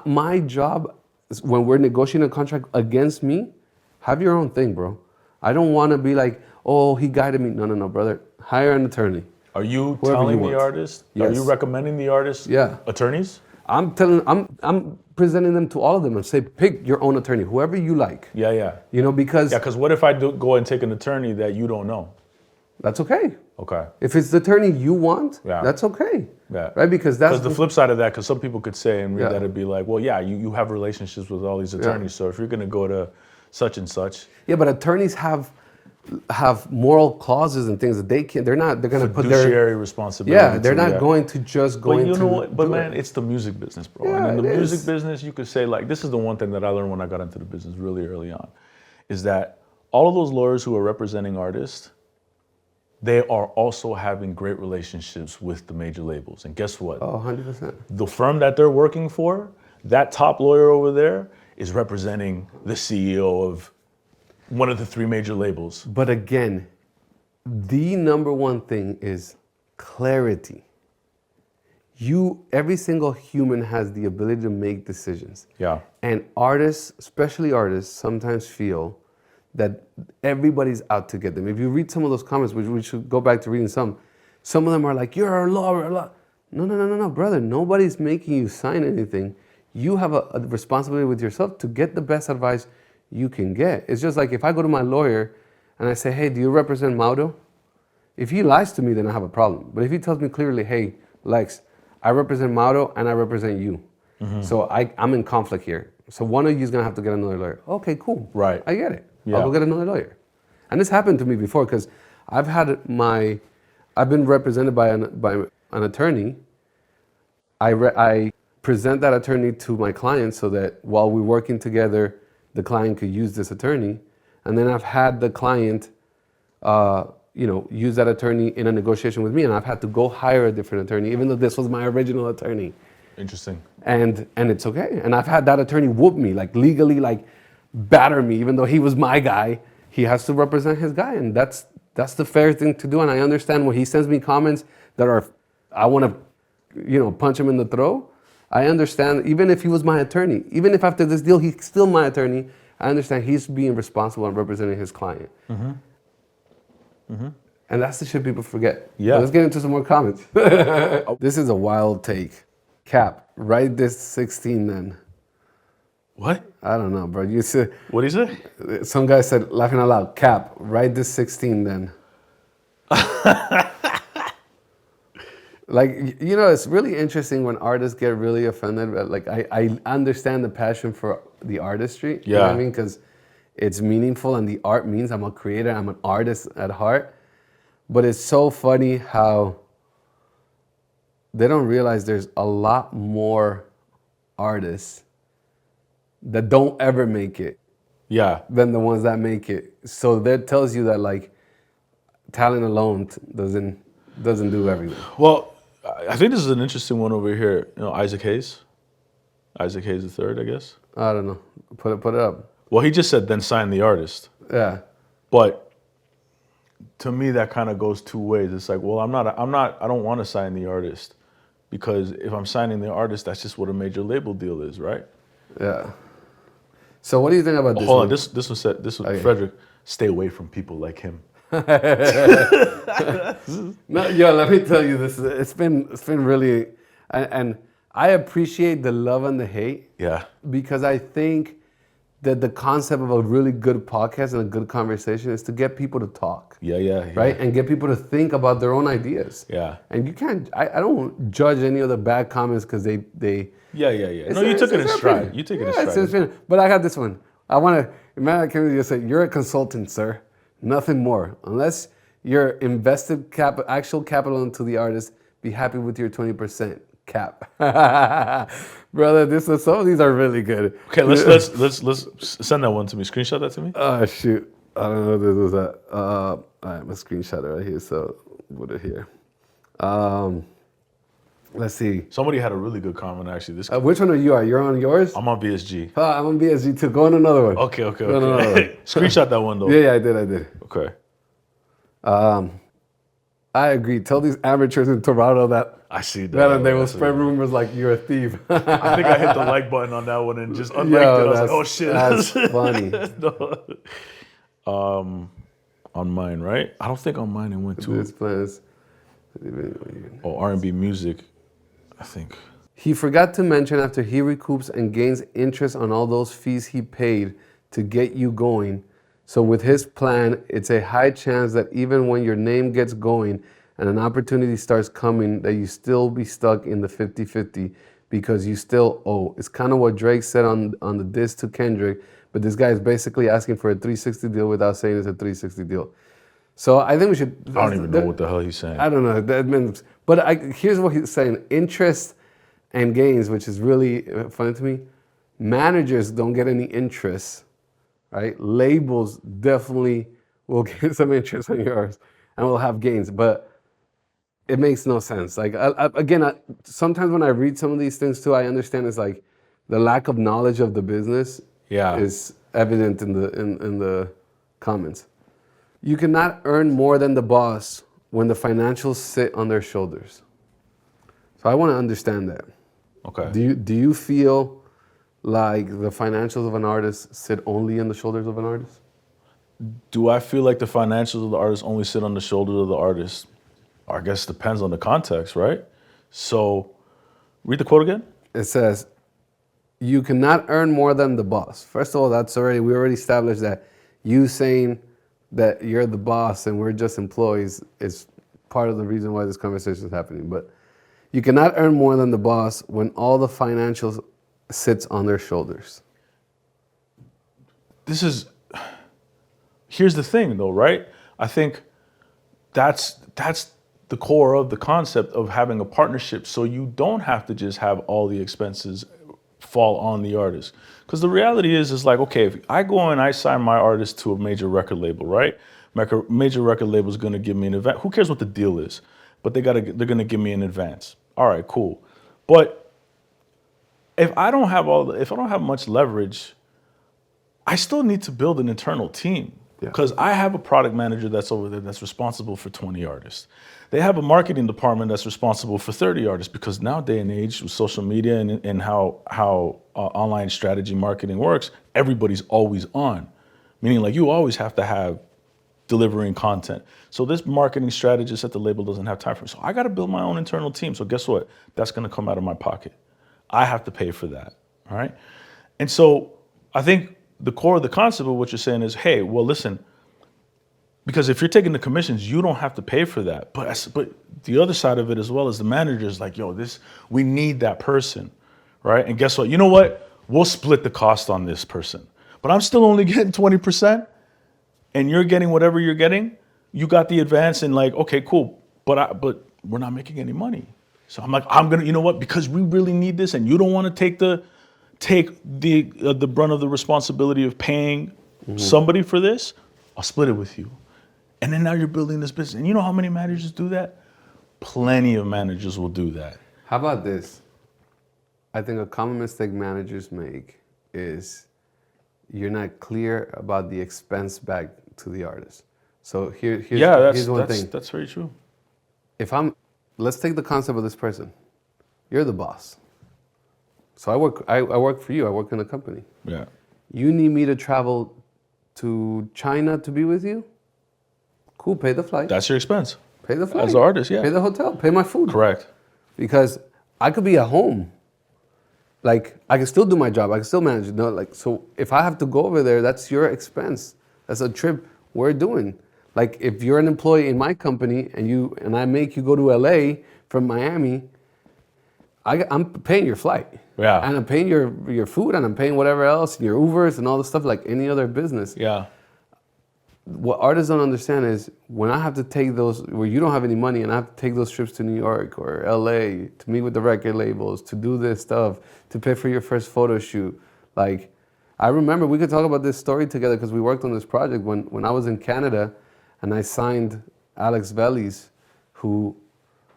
My job is when we're negotiating a contract against me, have your own thing, bro. I don't want to be like, oh, he guided me. No, brother. Hire an attorney. Are you Whoever telling you the want. artist? Yes. Are you recommending the artist? Yeah. Attorneys? I'm presenting them to all of them and say, pick your own attorney, whoever you like. Yeah. Because because what if I go and take an attorney that you don't know? that's okay. Okay. If it's the attorney you want, that's okay. Yeah. Right? Because that's the flip side of that, because some people could say and read that, it'd be like, well, yeah, you have relationships with all these attorneys, so if you're going to go to such and such. Yeah, but attorneys have moral clauses and things that they can't, they're going to put their fiduciary responsibility. Yeah, they're not going to just go into. But you know what? But man, it's the music business, bro. Yeah, and in the it music is. business, you could say, like, this is the one thing that I learned when I got into the business really early on, is that all of those lawyers who are representing artists, they are also having great relationships with the major labels. And guess what? Oh, 100%. The firm that they're working for, that top lawyer over there is representing the CEO of one of the 3 major labels. But again, the number one thing is clarity. every single human has the ability to make decisions. Yeah. And artists, especially artists, sometimes feel that everybody's out to get them. If you read some of those comments, which we should go back to reading some of them are like, you're a law. No, brother. Nobody's making you sign anything. You have a responsibility with yourself to get the best advice you can get. It's just like if I go to my lawyer and I say, hey, do you represent Mauro? If he lies to me, then I have a problem. But if he tells me clearly, hey, Lex, I represent Mauro and I represent you. So I'm in conflict here. So one of you is going to have to get another lawyer. Okay, cool. Right. I get it. Yeah. I'll go get another lawyer. And this happened to me before because I've been represented by an attorney. I present that attorney to my client so that while we're working together, the client could use this attorney. And then I've had the client, use that attorney in a negotiation with me, and I've had to go hire a different attorney, even though this was my original attorney. Interesting. And it's okay. And I've had that attorney whoop me, like legally, like batter me, even though he was my guy. He has to represent his guy, and that's the fair thing to do. And I understand when he sends me comments that are, I want to, punch him in the throat. I understand, even if he was my attorney, even if after this deal he's still my attorney, I understand he's being responsible and representing his client. And that's the shit people forget. Yeah. Let's get into some more comments. This is a wild take. Cap, write this 16 then. What? I don't know, bro. You said, What did he say? some guy said, laughing out loud, Cap, write this 16 then. Like, it's really interesting when artists get really offended. Like, I understand the passion for the artistry. You know what I mean? Because it's meaningful and the art means I'm a creator, I'm an artist at heart. But it's so funny how they don't realize there's a lot more artists that don't ever make it than the ones that make it. So that tells you that, like, talent alone doesn't do everything. Well, I think this is an interesting one over here. Isaac Hayes. Isaac Hayes III, I guess. I don't know. Put it up. Well, he just said then sign the artist. Yeah. But to me, that kind of goes two ways. It's like, well, I don't want to sign the artist because if I'm signing the artist, that's just what a major label deal is, right? Yeah. So what do you think about this? Hold on, this was okay. Frederick. Stay away from people like him. No, let me tell you this. It's been really, and I appreciate the love and the hate. Yeah. Because I think that the concept of a really good podcast and a good conversation is to get people to talk. Yeah. Right? And get people to think about their own ideas. Yeah. And you can't, I don't judge any of the bad comments because they. Yeah. No, you took it in stride. You took it in stride. But I got this one. I want to, Emmanuel Kennedy just said, you're a consultant, sir. Nothing more. Unless you're invested actual capital into the artist, be happy with your 20% cap. Brother, some of these are really good. Okay, let's send that one to me. Screenshot that to me. Oh shoot. I don't know if this was that. All right, I'm a screenshot right here, so put it here. Let's see. Somebody had a really good comment actually. Which one are you on? You're on yours? I'm on BSG. I'm on BSG too. Go on another one. Okay. Screenshot that one though. Yeah, I did. Okay. I agree. Tell these amateurs in Toronto that I see that. And they will spread rumors like you're a thief. I think I hit the like button on that one and just unliked it. I was like, oh shit. That's funny. No. On mine, right? I don't think on mine it went to. This plans. R&B music, I think. He forgot to mention after he recoups and gains interest on all those fees he paid to get you going. So with his plan, it's a high chance that even when your name gets going and an opportunity starts coming, that you still be stuck in the 50-50 because you still owe. It's kind of what Drake said on the diss to Kendrick, but this guy is basically asking for a 360 deal without saying it's a 360 deal. So I think we should... I don't even know what the hell he's saying. I don't know. But here's what he's saying. Interest and gains, which is really funny to me. Managers don't get any interest, right? Labels definitely will get some interest on yours and will have gains, but it makes no sense. Like, sometimes when I read some of these things too, I understand it's like the lack of knowledge of the business is evident in the comments. You cannot earn more than the boss when the financials sit on their shoulders. So I want to understand that. Okay. Do you feel like the financials of an artist sit only on the shoulders of an artist? Do I feel like the financials of the artist only sit on the shoulders of the artist? I guess it depends on the context, right? So, read the quote again. It says, you cannot earn more than the boss. First of all, we already established that you saying that you're the boss and we're just employees is part of the reason why this conversation is happening. But you cannot earn more than the boss when all the financials sits on their shoulders. Here's the thing though, right? I think that's the core of the concept of having a partnership, so you don't have to just have all the expenses fall on the artist. Because the reality is like, okay, if I go and I sign my artist to a major record label, right? Major record label is going to give me an advance. Who cares what the deal is? But they're going to give me an advance. All right, cool. But if I don't have much leverage, I still need to build an internal team. Because I have a product manager that's over there that's responsible for 20 artists. They have a marketing department that's responsible for 30 artists, because now day and age with social media and how online strategy marketing works, everybody's always on. Meaning like you always have to have delivering content. So this marketing strategist at the label doesn't have time for it. So I got to build my own internal team. So guess what? That's going to come out of my pocket. I have to pay for that. All right. And so I think the core of the concept of what you're saying is, hey, well, listen, because if you're taking the commissions, you don't have to pay for that. But the other side of it as well is the manager is like, yo, we need that person, right? And guess what? You know what? We'll split the cost on this person. But I'm still only getting 20%, and you're getting whatever you're getting. You got the advance, and like, okay, cool. But we're not making any money. So I'm like, you know what? Because we really need this, and you don't want to take the brunt of the responsibility of paying somebody for this, I'll split it with you. And then now you're building this business. And you know how many managers do that? Plenty of managers will do that. How about this? I think a common mistake managers make is you're not clear about the expense back to the artist. So here's one thing. That's very true. Let's take the concept of this person. You're the boss. So I work for you. I work in a company. Yeah. You need me to travel to China to be with you? Cool, pay the flight. That's your expense. Pay the flight. As an artist, yeah. Pay the hotel, pay my food. Correct. Because I could be at home. Like, I can still do my job. I can still manage it. No, like, so if I have to go over there, that's your expense. That's a trip we're doing. Like, if you're an employee in my company and I make you go to LA from Miami, I'm paying your flight. Yeah. And I'm paying your food, and I'm paying whatever else, and your Ubers and all the stuff like any other business. Yeah. What artists don't understand is when I have to take those, where you don't have any money, and I have to take those trips to New York or LA to meet with the record labels, to do this stuff, to pay for your first photo shoot. Like, I remember we could talk about this story together because we worked on this project when I was in Canada and I signed Alex Vellies, who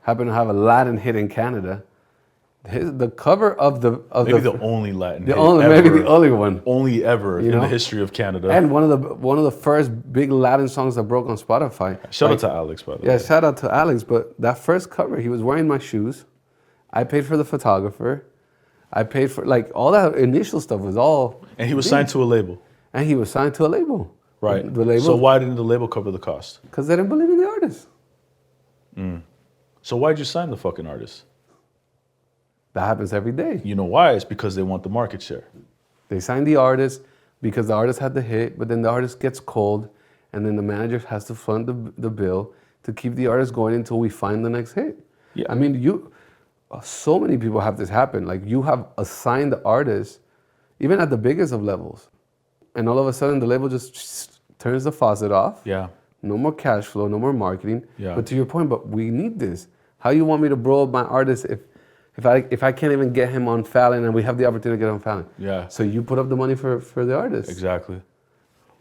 happened to have a Latin hit in Canada. The cover of the only Latin hit maybe the only one, only ever in the history of Canada, and one of the first big Latin songs that broke on Spotify. Shout out to Alex, by the way. Yeah, shout out to Alex. But that first cover, he was wearing my shoes. I paid for the photographer. I paid for like all that initial stuff was all. And he was signed to a label. And he was signed to a label. Right. The label. So why didn't the label cover the cost? Because they didn't believe in the artist. So why'd you sign the fucking artist? That happens every day. You know why? It's because they want the market share. They sign the artist because the artist had the hit, but then the artist gets cold, and then the manager has to fund the bill to keep the artist going until we find the next hit. Yeah. I mean, so many people have this happen. Like, you have assigned the artist, even at the biggest of levels, and all of a sudden the label just turns the faucet off. Yeah. No more cash flow, no more marketing. Yeah. But to your point, but we need this. How you want me to blow up my artist if I can't even get him on Fallon and we have the opportunity to get on Fallon? Yeah. So you put up the money for the artist. Exactly.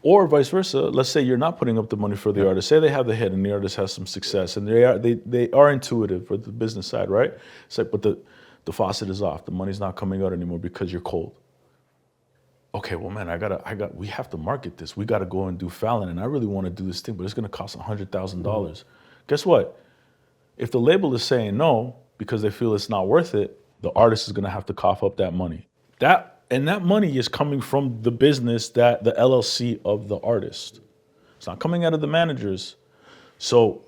Or vice versa. Let's say you're not putting up the money for the artist. Say they have the hit and the artist has some success, and they are intuitive for the business side, right? It's like, but the faucet is off. The money's not coming out anymore because you're cold. Okay, well, man, we have to market this. We got to go and do Fallon, and I really want to do this thing, but it's going to cost $100,000. Guess what? If the label is saying no, because they feel it's not worth it, the artist is going to have to cough up that money. That money is coming from the business, that the LLC of the artist. It's not coming out of the managers. So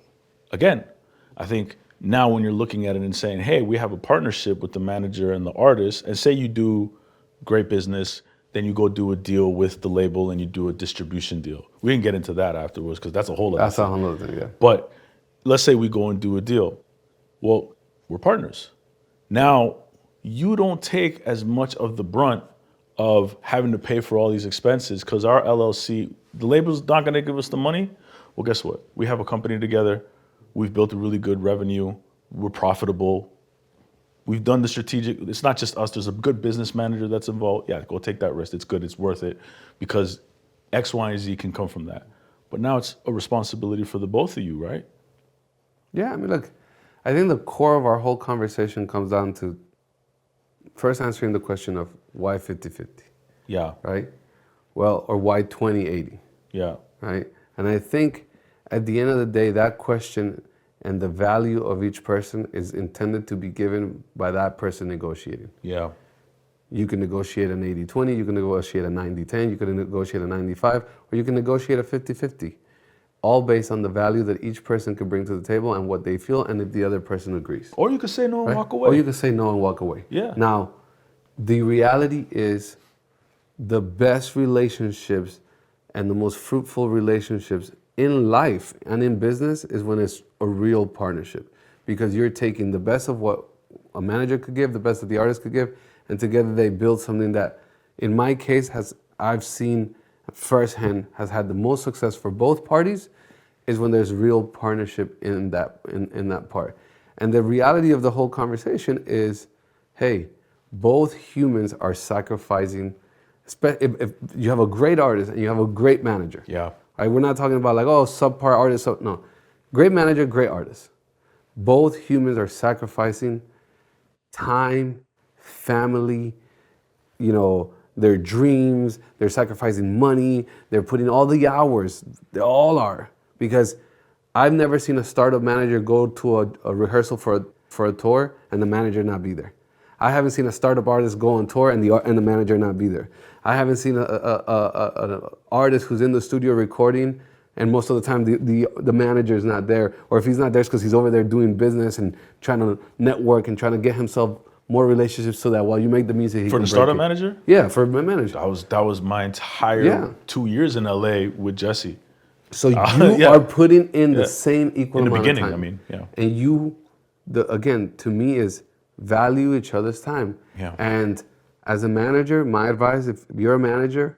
again, I think now when you're looking at it and saying, hey, we have a partnership with the manager and the artist, and say you do great business, then you go do a deal with the label and you do a distribution deal. We can get into that afterwards because that's a whole other That's a whole other thing, yeah. But let's say we go and do a deal. Well, we're partners. Now, you don't take as much of the brunt of having to pay for all these expenses because our LLC, the label's not going to give us the money. Well, guess what? We have a company together. We've built a really good revenue. We're profitable. We've done the strategic. It's not just us. There's a good business manager that's involved. Yeah, go take that risk. It's good. It's worth it because X, Y, and Z can come from that. But now it's a responsibility for the both of you, right? Yeah, I mean, look, I think the core of our whole conversation comes down to first answering the question of why 50-50, Yeah. right? Well, or why 20-80, Yeah. right? And I think at the end of the day, that question and the value of each person is intended to be given by that person negotiating. Yeah. You can negotiate an 80-20, you can negotiate a 90-10, you can negotiate a 95, or you can negotiate a 50-50. All based on the value that each person can bring to the table and what they feel and if the other person agrees. Or you could say no and Right? walk away. Or you can say no and walk away. Yeah. Now, the reality is the best relationships and the most fruitful relationships in life and in business is when it's a real partnership, because you're taking the best of what a manager could give, the best that the artist could give, and together they build something that, in my case, I've seen firsthand has had the most success for both parties, is when there's real partnership in that part. And the reality of the whole conversation is, hey, both humans are sacrificing. If you have a great artist and you have a great manager, Yeah. right? We're not talking about like, oh, subpar artist. No, great manager, great artist. Both humans are sacrificing time, family, their dreams. They're sacrificing money. They're putting all the hours. They all are, because I've never seen a startup manager go to a rehearsal for a tour and the manager not be there. I haven't seen a startup artist go on tour and the manager not be there. I haven't seen an artist who's in the studio recording and most of the time the manager's not there. Or if he's not there, it's because he's over there doing business and trying to network and trying to get himself more relationships so that while you make the music, he For can the break startup it. manager? Yeah, for my manager. That was my entire 2 years in LA with Jesse. So you are putting in the Yeah. same equal In the amount beginning, of time. I mean, yeah. And again, to me, is value each other's time. Yeah. And as a manager, my advice, if you're a manager,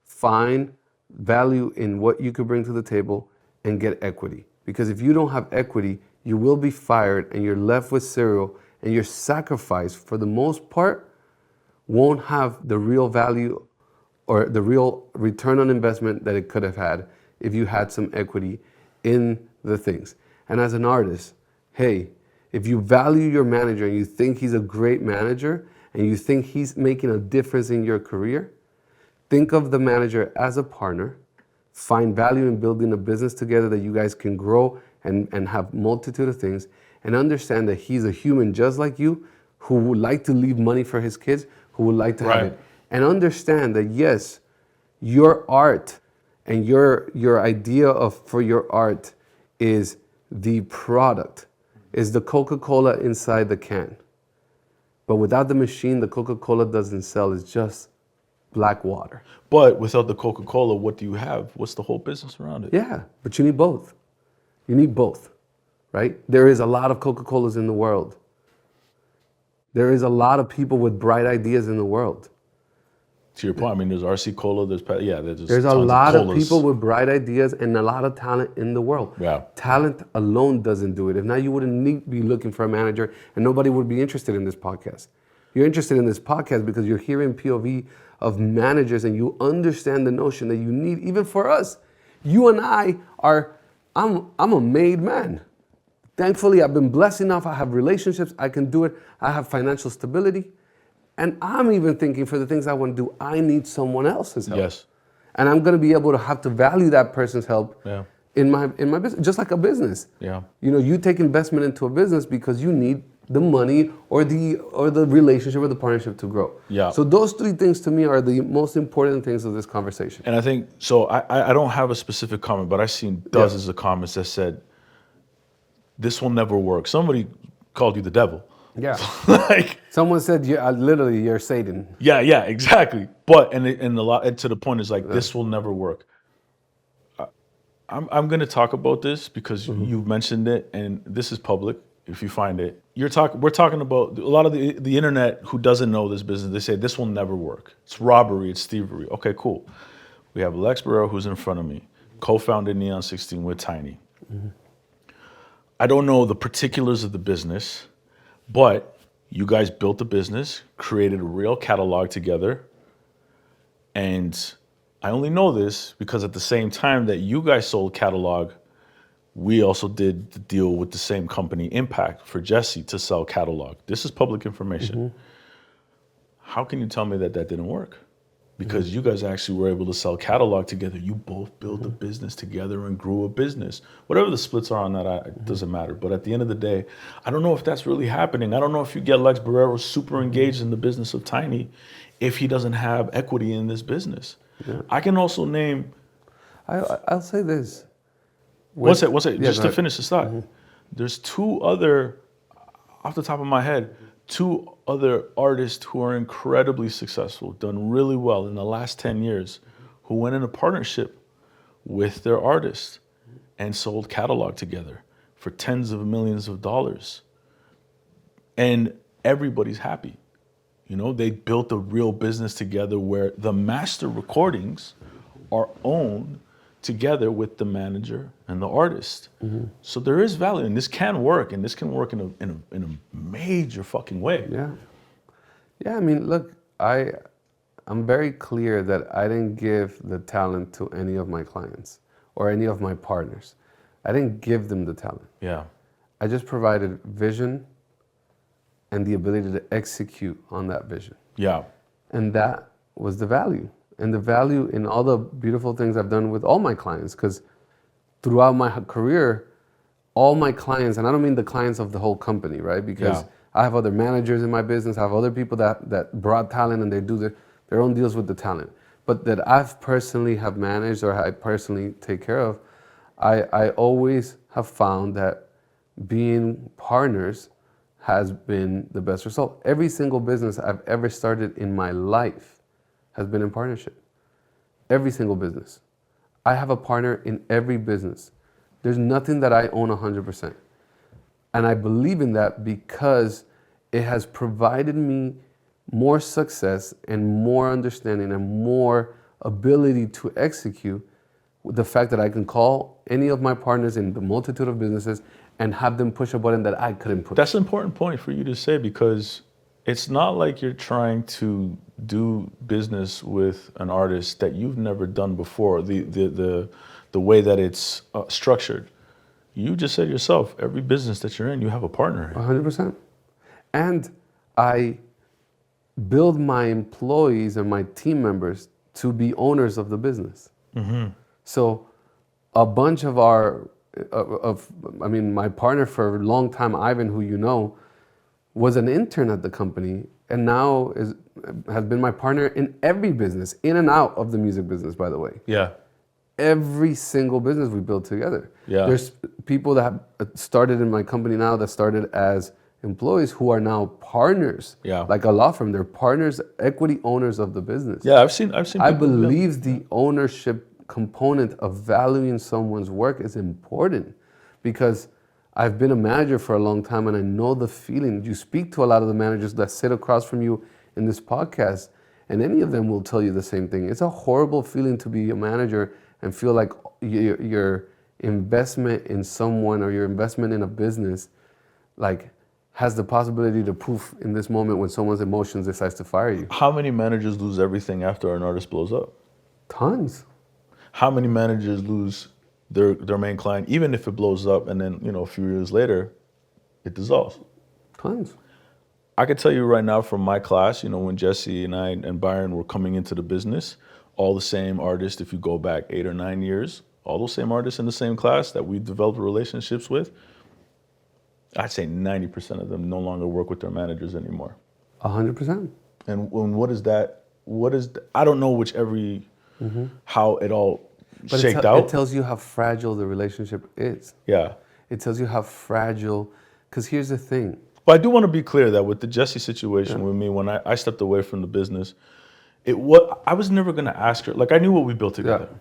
find value in what you could bring to the table and get equity. Because if you don't have equity, you will be fired and you're left with zero, and your sacrifice, for the most part, won't have the real value or the real return on investment that it could have had if you had some equity in the things. And as an artist, hey, if you value your manager and you think he's a great manager and you think he's making a difference in your career, think of the manager as a partner, find value in building a business together that you guys can grow and have multitude of things, and understand that he's a human just like you who would like to leave money for his kids, who would like to have it. And understand that yes, your art and your idea for your art is the product, is the Coca-Cola inside the can. But without the machine, the Coca-Cola doesn't sell. It's just black water. But without the Coca-Cola, what do you have? What's the whole business around it? Yeah, but you need both. You need both, right? There is a lot of Coca-Colas in the world. There is a lot of people with bright ideas in the world. To your point, I mean, there's RC Cola, there's a lot of people with bright ideas and a lot of talent in the world. Yeah. Talent alone doesn't do it. If not, you wouldn't be looking for a manager and nobody would be interested in this podcast. You're interested in this podcast because you're hearing POV of managers and you understand the notion that you need, even for us. You and I I'm a made man. Thankfully, I've been blessed enough. I have relationships. I can do it. I have financial stability. And I'm even thinking for the things I want to do, I need someone else's help. Yes. And I'm going to be able to have to value that person's help Yeah. in my business, just like a business. Yeah. You take investment into a business because you need the money or the relationship or the partnership to grow. Yeah. So those three things to me are the most important things of this conversation. And I think, so I don't have a specific comment, but I've seen dozens of comments that said, this will never work. Somebody called you the devil. Yeah. Like, Someone said, literally, you're Satan. yeah, exactly. But, and a lot, and to the point is like, this will never work. I'm going to talk about this because you've mentioned it, and this is public. If you find it, we're talking about a lot of the internet who doesn't know this business. They say this will never work. It's robbery. It's thievery. Okay, cool. We have Lex Borrero, who's in front of me, co-founded Neon 16 with Tiny. I don't know the particulars of the business, but you guys built a business, created a real catalog together, and I only know this because at the same time that you guys sold catalog, we also did the deal with the same company, Impact, for Jesse to sell catalog. This is public information. How can you tell me that didn't work? Because you guys actually were able to sell catalog together. You both built a business together and grew a business. Whatever the splits are on that, it doesn't matter. But at the end of the day, I don't know if that's really happening. I don't know if you get Lex Borrero super engaged in the business of Tiny if he doesn't have equity in this business. Yeah. I can also name... I'll say this. What's it? Just to finish this thought. There's two other, off the top of my head, two other artists who are incredibly successful, done really well in the last 10 years, who went in a partnership with their artist and sold catalog together for tens of millions of dollars. And everybody's happy. You know, they built a real business together where the master recordings are owned together with the manager and the artist. So there is value, and this can work, and this can work in a major fucking way. Yeah, I mean, look, I'm very clear that I didn't give the talent to any of my clients or any of my partners. I didn't give them the talent. Yeah. I just provided vision and the ability to execute on that vision. Yeah. And that was the value. And the value in all the beautiful things I've done with all my clients, because throughout my career, all my clients, and I don't mean the clients of the whole company, right? Because I have other managers in my business, I have other people that brought talent and they do their own deals with the talent. But that I've personally have managed or I personally take care of, I always have found that being partners has been the best result. Every single business I've ever started in my life has been in partnership. Every single business. I have a partner in every business. There's nothing that I own 100%. And I believe in that because it has provided me more success and more understanding and more ability to execute with the fact that I can call any of my partners in the multitude of businesses and have them push a button that I couldn't push. That's an important point for you to say, because it's not like you're trying to do business with an artist that you've never done before, the way that it's structured. You just said yourself, every business that you're in, you have a partner. 100%. And I build my employees and my team members to be owners of the business. So a bunch of my partner for a long time, Ivan, who you know, was an intern at the company and now has been my partner in every business, in and out of the music business, by the way. Yeah. Every single business we built together. Yeah. There's people that have started in my company now that started as employees who are now partners. Yeah. Like a law firm, they're partners, equity owners of the business. Yeah, I've seen. I believe the ownership component of valuing someone's work is important because I've been a manager for a long time and I know the feeling. You speak to a lot of the managers that sit across from you in this podcast, and any of them will tell you the same thing. It's a horrible feeling to be a manager and feel like your investment in someone or your investment in a business like has the possibility to poof in this moment when someone's emotions decides to fire you. How many managers lose everything after an artist blows up? Tons. How many managers lose their main client, even if it blows up and then, a few years later, it dissolves? Tons. I can tell you right now from my class, when Jesse and I and Byron were coming into the business, all the same artists, if you go back 8 or 9 years, all those same artists in the same class that we developed relationships with, I'd say 90% of them no longer work with their managers anymore. 100%. And what is that? I don't know how it all But shaked out. it tells you how fragile the relationship is. Yeah. It tells you how fragile, because here's the thing. But I do want to be clear that with the Jesse situation with me, when I stepped away from the business, I was never going to ask her. Like, I knew what we built together. Yeah.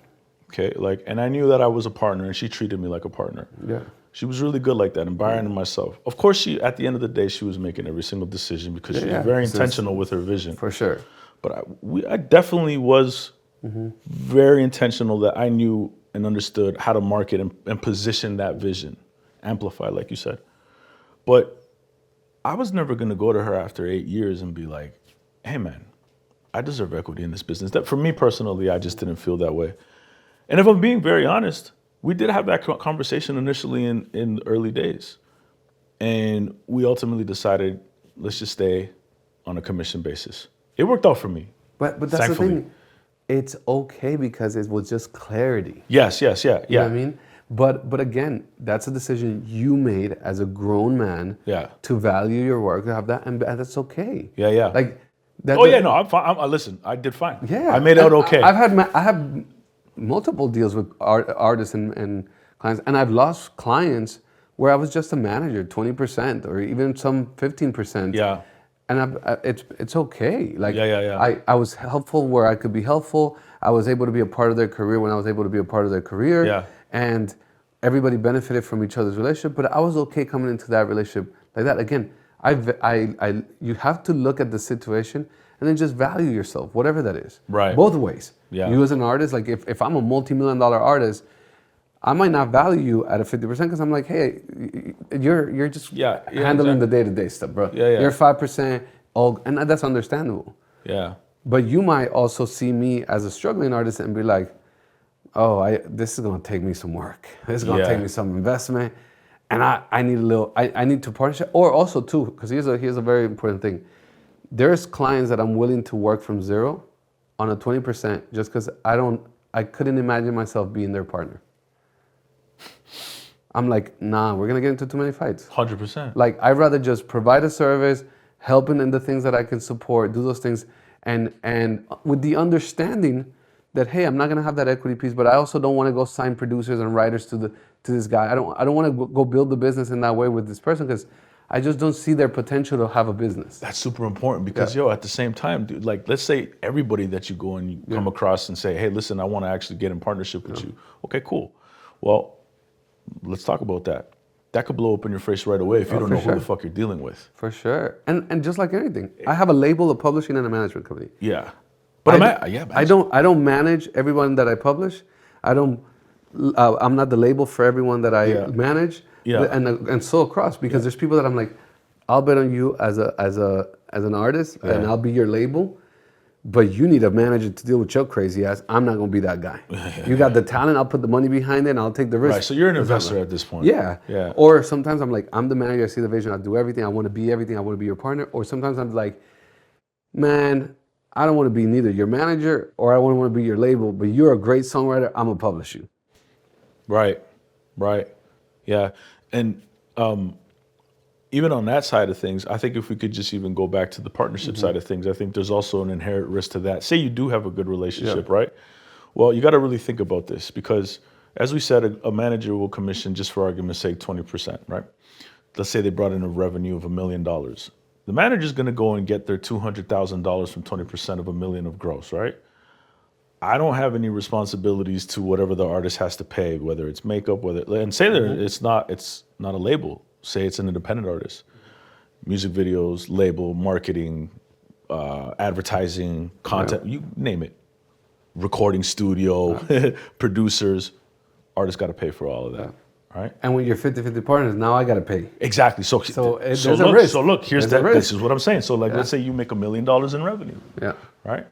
Okay. Like, and I knew that I was a partner and she treated me like a partner. Yeah. She was really good like that, and Byron and myself. Of course, at the end of the day, she was making every single decision because she was very intentional with her vision. For sure. But I definitely was very intentional that I knew and understood how to market and position that vision, amplify, like you said. But I was never going to go to her after 8 years and be like, hey, man, I deserve equity in this business. That, for me personally, I just didn't feel that way. And if I'm being very honest, we did have that conversation initially in the early days. And we ultimately decided, let's just stay on a commission basis. It worked out for me. But that's thankfully. The thing. It's okay because it was just clarity. Yes, yeah. You know what I mean? But again, that's a decision you made as a grown man to value your work, to have that, and that's okay. Yeah. Like that. Oh yeah, no, I'm fine. Listen, I did fine. Yeah, I made it out okay. I have multiple deals with artists and clients, and I've lost clients where I was just a manager, 20%, or even some 15%. Yeah. And it's okay. Like yeah. I was helpful where I could be helpful. I was able to be a part of their career when I was able to be a part of their career. Yeah. And everybody benefited from each other's relationship. But I was okay coming into that relationship like that. Again, you have to look at the situation and then just value yourself, whatever that is. Right. Both ways. Yeah. You as an artist, like if I'm a multi-million-dollar artist, I might not value you at a 50% because I'm like, hey, you're just handling the day-to-day stuff, bro. Yeah. You're 5%, and that's understandable. Yeah. But you might also see me as a struggling artist and be like, oh, this is gonna take me some work. This is gonna take me some investment, and I need I need to partnership. Or also too, because here's a very important thing. There's clients that I'm willing to work from zero on a 20% just because I couldn't imagine myself being their partner. I'm like, nah, we're gonna get into too many fights. 100%. Like, I'd rather just provide a service, helping in the things that I can support, do those things, and with the understanding that, hey, I'm not gonna have that equity piece, but I also don't want to go sign producers and writers to this guy. I don't want to go build the business in that way with this person because I just don't see their potential to have a business. That's super important because, at the same time, dude, like, let's say everybody that you go and you come across and say, hey, listen, I want to actually get in partnership with you. Okay, cool. Well, let's talk about that. That could blow up in your face right away if you don't know who the fuck you're dealing with. For sure. And just like anything, I have a label, a publishing, and a management company. Yeah. But I don't manage everyone that I publish. I'm not the label for everyone that I manage. Yeah. And so across, because there's people that I'm like, I'll bet on you as an artist, and I'll be your label. But you need a manager to deal with your crazy ass. I'm not gonna be that guy. You got the talent, I'll put the money behind it and I'll take the risk. Right, so you're an investor at this point. Yeah. Yeah. Or sometimes I'm like, I'm the manager, I see the vision, I do everything, I wanna be everything, I wanna be your partner. Or sometimes I'm like, man, I don't wanna be neither your manager or I don't wanna be your label, but you're a great songwriter, I'm gonna publish you. Right. Yeah. And even on that side of things, I think if we could just even go back to the partnership side of things, I think there's also an inherent risk to that. Say you do have a good relationship, right? Well, you got to really think about this because, as we said, a manager will commission, just for argument's sake, 20%, right? Let's say they brought in a revenue of $1 million. The manager's going to go and get their $200,000 from 20% of $1 million of gross, right? I don't have any responsibilities to whatever the artist has to pay, whether it's makeup, and say that it's not a label. Say it's an independent artist. Music videos, label, marketing, advertising, content, you name it. Recording studio, producers, artists got to pay for all of that, right? And when you're 50-50 partners, now I got to pay. Exactly. So there's a risk. So look, this is what I'm saying. So let's say you make $1 million in revenue, right?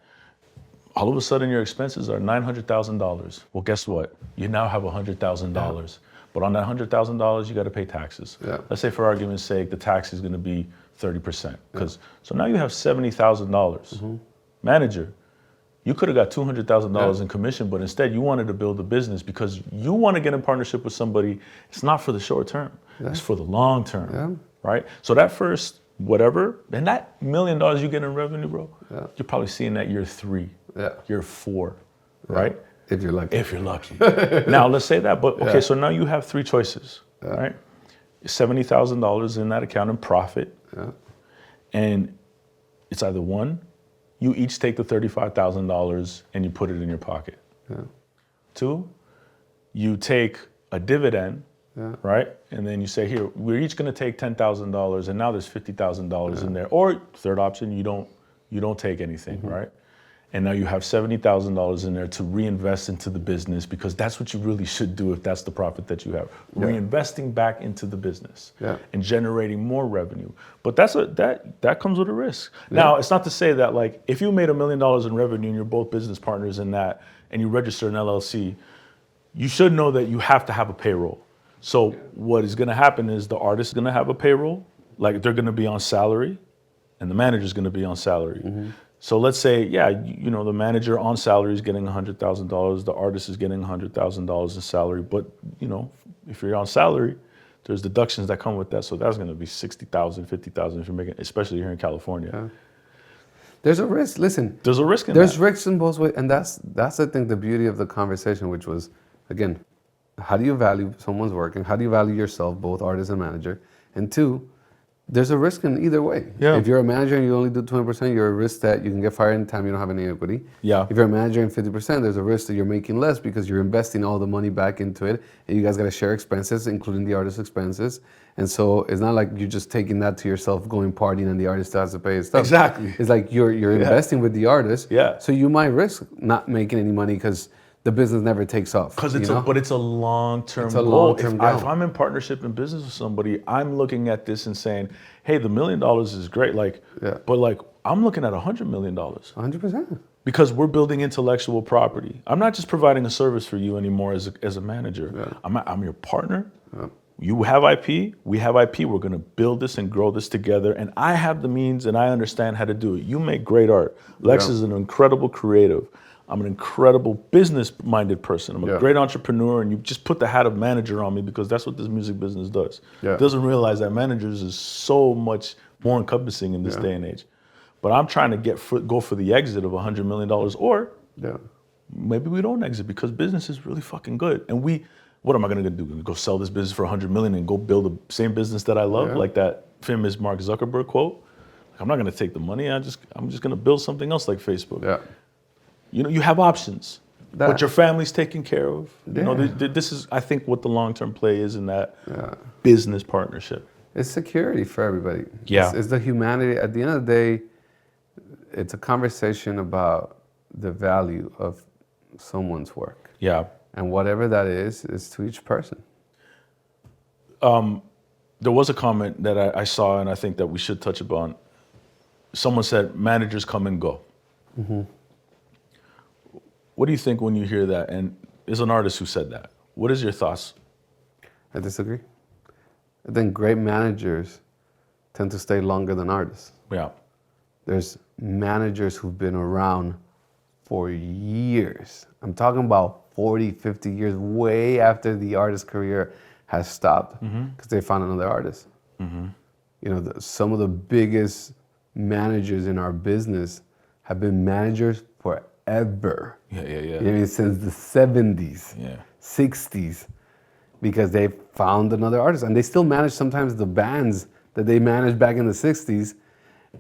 All of a sudden your expenses are $900,000. Well, guess what? You now have $100,000. But on that $100,000, you got to pay taxes. Yeah. Let's say, for argument's sake, the tax is going to be 30%. So now you have $70,000. Manager, you could have got $200,000 in commission, but instead you wanted to build a business because you want to get in partnership with somebody. It's not for the short term. It's for the long term, Yeah. right? So that first whatever, and that $1 million you get in revenue, bro, you're probably seeing that year 3, year 4, right? If you're lucky. If you're lucky. Now let's say that, but okay, so now you have 3 choices, right? $70,000 in that account in profit, and it's either one, you each take the $35,000 and you put it in your pocket. 2, you take a dividend, right? And then you say, here, we're each gonna take $10,000 and now there's $50,000 in there. Or third option, you don't take anything, right? And now you have $70,000 in there to reinvest into the business, because that's what you really should do if that's the profit that you have. Reinvesting back into the business and generating more revenue. But that comes with a risk. Now, it's not to say that, like, if you made $1 million in revenue and you're both business partners in that and you register an LLC, you should know that you have to have a payroll. So what is gonna happen is the artist is gonna have a payroll, like they're gonna be on salary, and the manager's gonna be on salary. So let's say, you know, the manager on salary is getting $100,000, the artist is getting $100,000 in salary, but, you know, if you're on salary, there's deductions that come with that, so that's gonna be $60,000, $50,000 if you're making, especially here in California. There's a risk. Listen, there's a risk in there's that. risks in both ways, and that's I think the beauty of the conversation, which was, again, how do you value someone's work, and how do you value yourself, both artist and manager? And 2, there's a risk in either way. If you're a manager and you only do 20%, you're a risk that you can get fired anytime you don't have any equity. If you're a manager and 50%, there's a risk that you're making less because you're investing all the money back into it, and you guys got to share expenses, including the artist's expenses. And so it's not like you're just taking that to yourself, going partying, and the artist has to pay his stuff. Exactly. It's like you're investing with the artist. So you might risk not making any money because the business never takes off. But it's a long-term goal. Long-term goal. If I'm in partnership in business with somebody, I'm looking at this and saying, hey, the $1 million is great, but like I'm looking at $100 million. 100%. Because we're building intellectual property. I'm not just providing a service for you anymore as a manager. I'm your partner. You have IP, we have IP. We're gonna build this and grow this together. And I have the means and I understand how to do it. You make great art. Lex is an incredible creative. I'm an incredible business-minded person. I'm a great entrepreneur, and you just put the hat of manager on me because that's what this music business does. It doesn't realize that managers is so much more encompassing in this day and age. But I'm trying to go for the exit of $100 million, or maybe we don't exit because business is really fucking good. And what am I gonna do? Go sell this business for $100 million and go build the same business that I love, like that famous Mark Zuckerberg quote? Like, I'm not gonna take the money. I'm just gonna build something else like Facebook. You know, you have options. What your family's taken care of. You know, this is, I think, what the long-term play is in that business partnership. It's security for everybody. It's the humanity. At the end of the day, it's a conversation about the value of someone's work. And whatever that is to each person. There was a comment that I saw, and I think that we should touch upon. Someone said, managers come and go. What do you think when you hear that? And there's an artist who said that. What is your thoughts? I disagree. I think great managers tend to stay longer than artists. There's managers who've been around for years. I'm talking about 40, 50 years, way after the artist's career has stopped, because they found another artist. You know, some of the biggest managers in our business have been managers forever. You know what I mean? Since the 70s, 60s, because they found another artist, and they still manage sometimes the bands that they managed back in the 60s,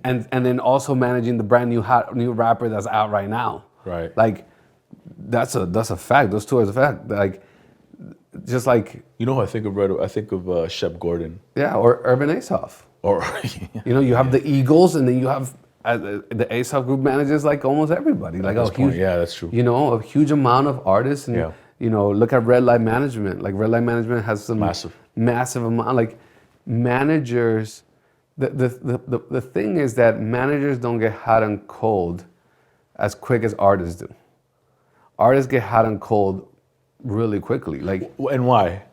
and then also managing the brand new rapper that's out right now. Like, that's a fact. Those two are a fact. Like, just like, you know who I think of right away? I think of Shep Gordon. Or Urban Aesop. Or you know, you have the Eagles, and then you have the Aesop group manages like almost everybody. Like a huge, that's true. You know, a huge amount of artists, and you know, look at Red Light Management. Like Red Light Management has some massive amount. Like managers, the thing is that managers don't get hot and cold as quick as artists do. Artists get hot and cold really quickly. Like, and why?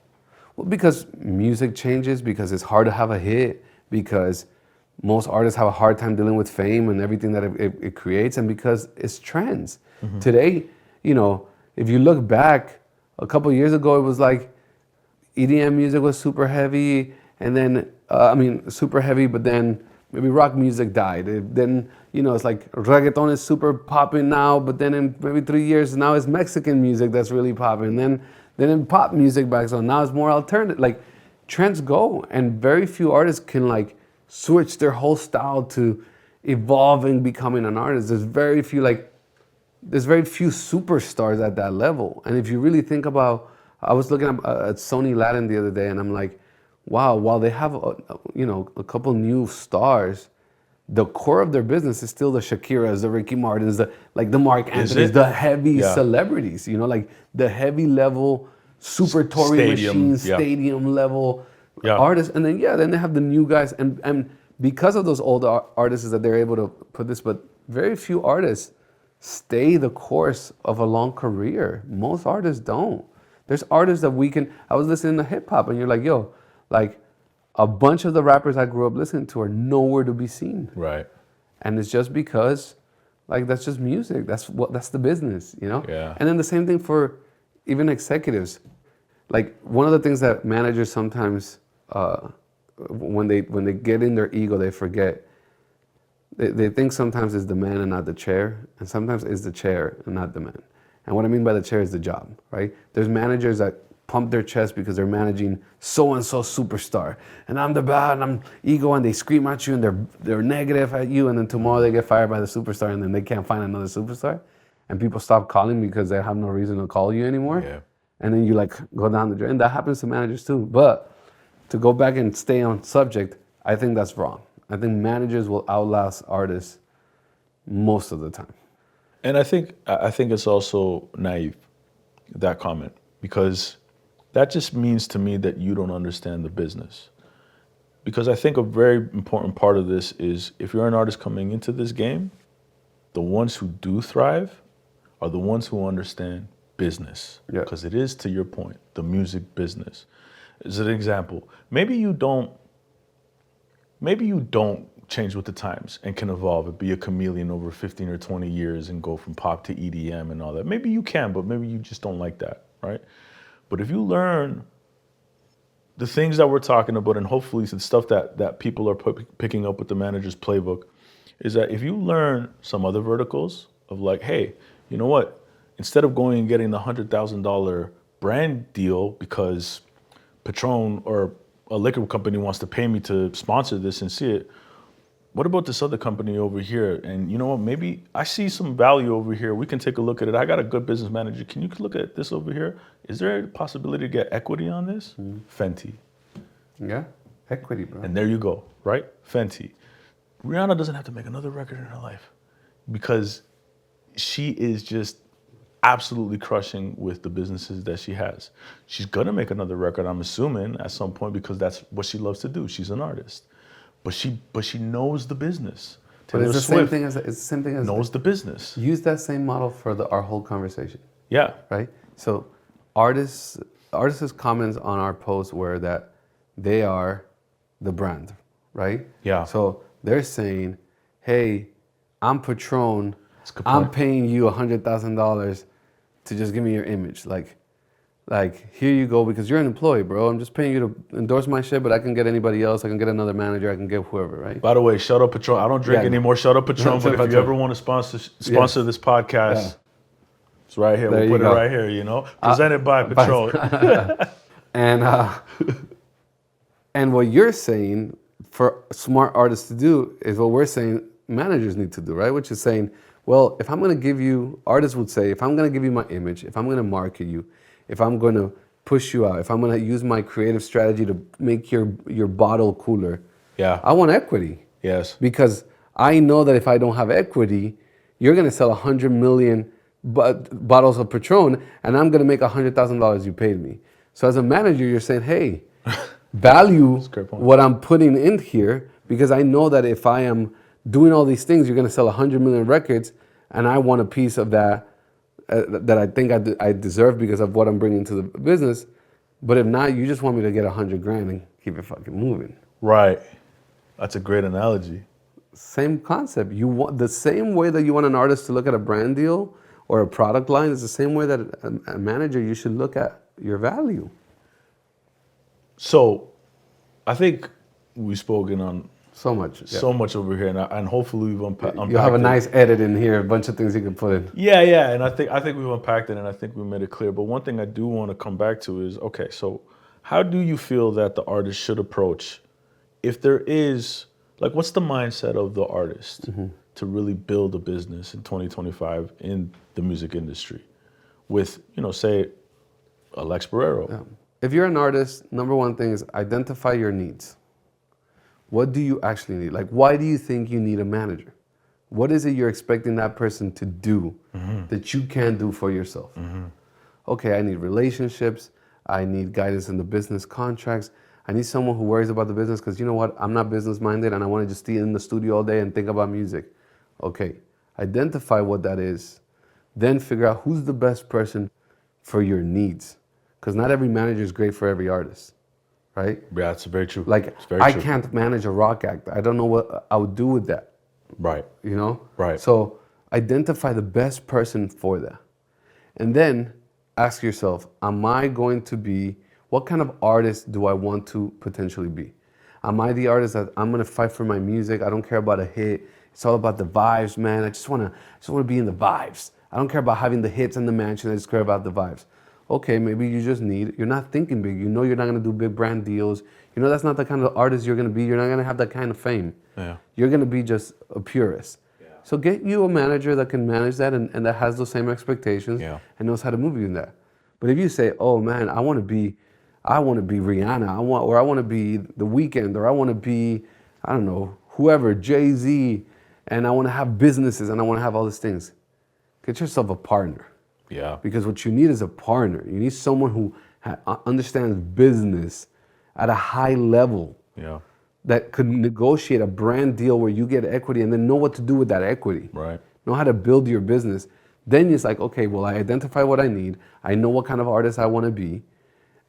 Well, because music changes, because it's hard to have a hit, because most artists have a hard time dealing with fame and everything that it creates, and because it's trends. Today, you know, if you look back a couple of years ago, it was like EDM music was super heavy, and then super heavy, but then maybe rock music died. Then it's like reggaeton is super popping now, but then in maybe 3 years now it's Mexican music that's really popping. Then in pop music back, so now it's more alternative. Like trends go, and very few artists can like switch their whole style to evolving, becoming an artist. There's very few superstars at that level. And if you really think about, I was looking at Sony Latin the other day, and I'm like, wow, while they have a couple new stars, the core of their business is still the Shakiras, the Ricky Martins, the Mark Anthony's, the heavy celebrities, like the heavy level super touring machines, stadium level artists. And then they have the new guys. And because of those old artists that they're able to put this, but very few artists stay the course of a long career. Most artists don't. There's artists that I was listening to hip hop, and you're like, yo, like a bunch of the rappers I grew up listening to are nowhere to be seen. Right. And it's just because, like, that's just music. That's the business, Yeah. And then the same thing for even executives. Like one of the things that managers sometimes, when they get in their ego, they forget. They think sometimes it's the man and not the chair, and sometimes it's the chair and not the man. And what I mean by the chair is the job, right? There's managers that pump their chest because they're managing so-and-so superstar. And I'm the bad, and I'm ego, and they scream at you, and they're negative at you, and then tomorrow they get fired by the superstar, and then they can't find another superstar. And people stop calling because they have no reason to call you anymore. Yeah. And then you like go down the drain. That happens to managers too. But to go back and stay on subject, I think that's wrong. I think managers will outlast artists most of the time. And I think it's also naive, that comment, because that just means to me that you don't understand the business. Because I think a very important part of this is if you're an artist coming into this game, the ones who do thrive are the ones who understand business. Because it is, to your point, the music business. As an example, maybe you don't change with the times and can evolve and be a chameleon over 15 or 20 years and go from pop to EDM and all that. Maybe you can, but maybe you just don't like that, right? But if you learn the things that we're talking about, and hopefully the stuff that people are picking up with the manager's playbook, is that if you learn some other verticals of like, hey, you know what? Instead of going and getting the $100,000 brand deal because Patron or a liquor company wants to pay me to sponsor this and see it, what about this other company over here? And you know what, maybe I see some value over here. We can take a look at it. I got a good business manager. Can you look at this over here? Is there a possibility to get equity on this? Fenty. Yeah, equity, bro. And there you go, right? Fenty. Rihanna doesn't have to make another record in her life because she is just absolutely crushing with the businesses that she has. She's gonna make another record, I'm assuming, at some point because that's what she loves to do. She's an artist. But she knows the business. But it's the same thing as knows the business. Use that same model for our whole conversation. Yeah. Right? So artists' comments on our post were that they are the brand, right? Yeah. So they're saying, hey, I'm Patron, I'm paying you $100,000 to just give me your image. Like, here you go, because you're an employee, bro. I'm just paying you to endorse my shit, but I can get anybody else. I can get another manager. I can get whoever, right? By the way, shout out Patron. I don't drink anymore. Shout out Patron. But if you ever want to sponsor this podcast, it's right here. We'll put it right here, Presented by Patron. And what you're saying for smart artists to do is what we're saying managers need to do, right? Which is saying, well, if I'm going to give you, artists would say, if I'm going to give you my image, if I'm going to market you, if I'm going to push you out, if I'm going to use my creative strategy to make your bottle cooler, I want equity. Yes. Because I know that if I don't have equity, you're going to sell 100 million bottles of Patron, and I'm going to make $100,000 you paid me. So as a manager, you're saying, hey, value what I'm putting in here, because I know that if I am doing all these things, you're going to sell 100 million records, and I want a piece of that that I think I deserve because of what I'm bringing to the business. But if not, you just want me to get 100 grand and keep it fucking moving. Right. That's a great analogy. Same concept. You want the same way that you want an artist to look at a brand deal or a product line is the same way that a manager, you should look at your value. So I think we've spoken on So much. Yeah. so much over here, and hopefully we've unpacked You'll have a it. nice edit in here, a bunch of things you can put in. Yeah, and I think we've unpacked it, and I think we made it clear. But one thing I do want to come back to is, okay, so how do you feel that the artist should approach, if there is, like, what's the mindset of the artist to really build a business in 2025 in the music industry with, say, a Lex Borrero? Yeah. If you're an artist, number one thing is identify your needs. What do you actually need? Like, why do you think you need a manager? What is it you're expecting that person to do that you can't do for yourself? Okay, I need relationships. I need guidance in the business contracts. I need someone who worries about the business because you know what? I'm not business minded and I want to just stay in the studio all day and think about music. Okay, identify what that is. Then figure out who's the best person for your needs. Because not every manager is great for every artist, right? Yeah, it's very true. Like, It's very I true. can't manage a rock act. I don't know what I would do with that, Right. you know? Right. So identify the best person for that. And then ask yourself, what kind of artist do I want to potentially be? Am I the artist that I'm gonna fight for my music? I don't care about a hit. It's all about the vibes, man. I just wanna be in the vibes. I don't care about having the hits and the mansion. I just care about the vibes. Okay, maybe you're not thinking big. You know you're not gonna do big brand deals. You know that's not the kind of artist you're gonna be. You're not gonna have that kind of fame. Yeah. You're gonna be just a purist. Yeah. So get you a manager that can manage that and that has those same expectations and knows how to move you in that. But if you say, oh man, I wanna be Rihanna, I wanna be The Weeknd, or I wanna be, I don't know, whoever, Jay-Z, and I wanna have businesses and I wanna have all these things, get yourself a partner. Yeah. Because what you need is a partner. You need someone who understands business at a high level. Yeah. That could negotiate a brand deal where you get equity and then know what to do with that equity. Right. Know how to build your business. Then it's like, okay, well, I identify what I need. I know what kind of artist I want to be.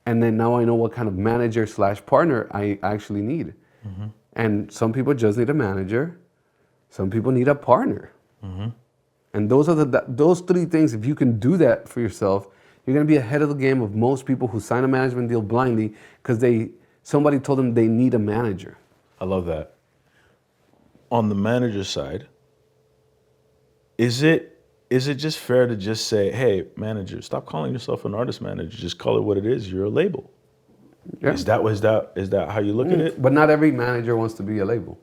And then now I know what kind of manager / partner I actually need. And some people just need a manager. Some people need a partner. And those are those three things. If you can do that for yourself, you're going to be ahead of the game of most people who sign a management deal blindly because somebody told them they need a manager. I love that. On the manager side, is it just fair to just say, hey, manager, stop calling yourself an artist manager. Just call it what it is. You're a label. Yeah. Is that how you look at it? But not every manager wants to be a label.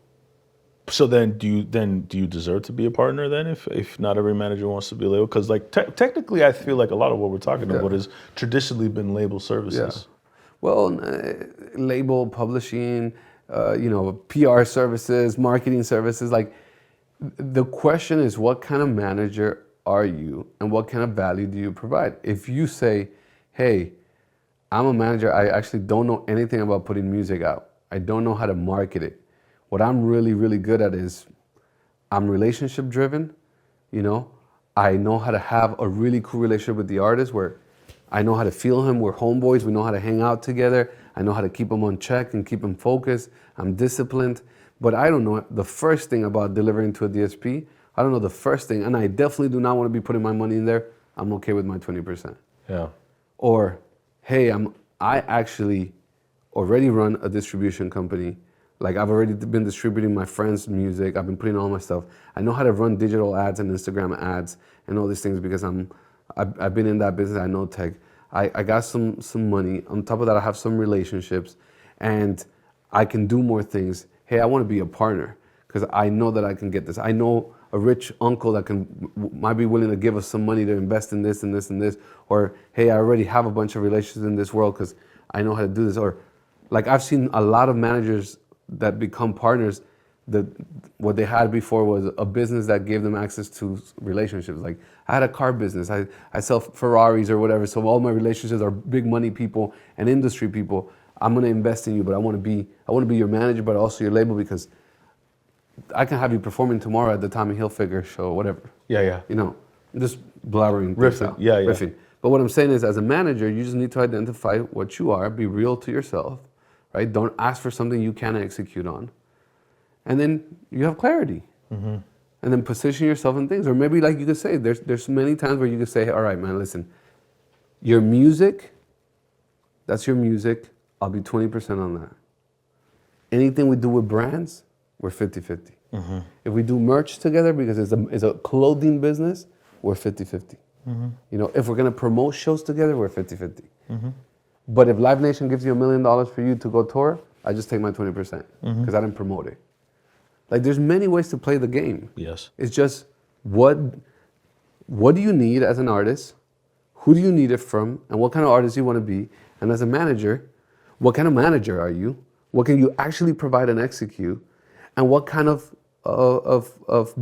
So then do you deserve to be a partner then if not every manager wants to be a label? Because like technically I feel like a lot of what we're talking about has traditionally been label services. Well, label, publishing, PR services, marketing services. Like the question is, what kind of manager are you and what kind of value do you provide? If you say, hey, I'm a manager, I actually don't know anything about putting music out. I don't know how to market it. What I'm really, really good at is I'm relationship driven, I know how to have a really cool relationship with the artist where I know how to feel him. We're homeboys. We know how to hang out together. I know how to keep him on check and keep him focused. I'm disciplined. But I don't know the first thing about delivering to a DSP. I don't know the first thing. And I definitely do not want to be putting my money in there. I'm okay with my 20%. Yeah. Or, hey, I actually already run a distribution company. Like I've already been distributing my friends' music. I've been putting all my stuff. I know how to run digital ads and Instagram ads and all these things because I've been in that business. I know tech. I got some money. On top of that, I have some relationships and I can do more things. Hey, I want to be a partner because I know that I can get this. I know a rich uncle that might be willing to give us some money to invest in this and this and this. Or, hey, I already have a bunch of relationships in this world because I know how to do this. Or like I've seen a lot of managers that become partners, what they had before was a business that gave them access to relationships. Like I had a car business, I sell Ferraris or whatever, so all my relationships are big money people and industry people. I'm gonna invest in you, but I wanna be your manager, but also your label because I can have you performing tomorrow at the Tommy Hilfiger show, whatever. Yeah. I'm just blabbering. Riffing, yeah. Riffing. But what I'm saying is, as a manager, you just need to identify what you are, be real to yourself, right? Don't ask for something you can't execute on. And then you have clarity. And then position yourself in things. Or maybe like you could say, there's many times where you could say, all right, man, listen, your music, that's your music. I'll be 20% on that. Anything we do with brands, we're 50-50. If we do merch together, because it's a clothing business, we're 50-50. You know, if we're gonna promote shows together, we're 50-50. But if Live Nation gives you $1 million for you to go tour, I just take my 20% because I didn't promote it. Like, there's many ways to play the game. Yes. It's just what do you need as an artist? Who do you need it from? And what kind of artist you want to be? And as a manager, what kind of manager are you? What can you actually provide and execute? And what kind of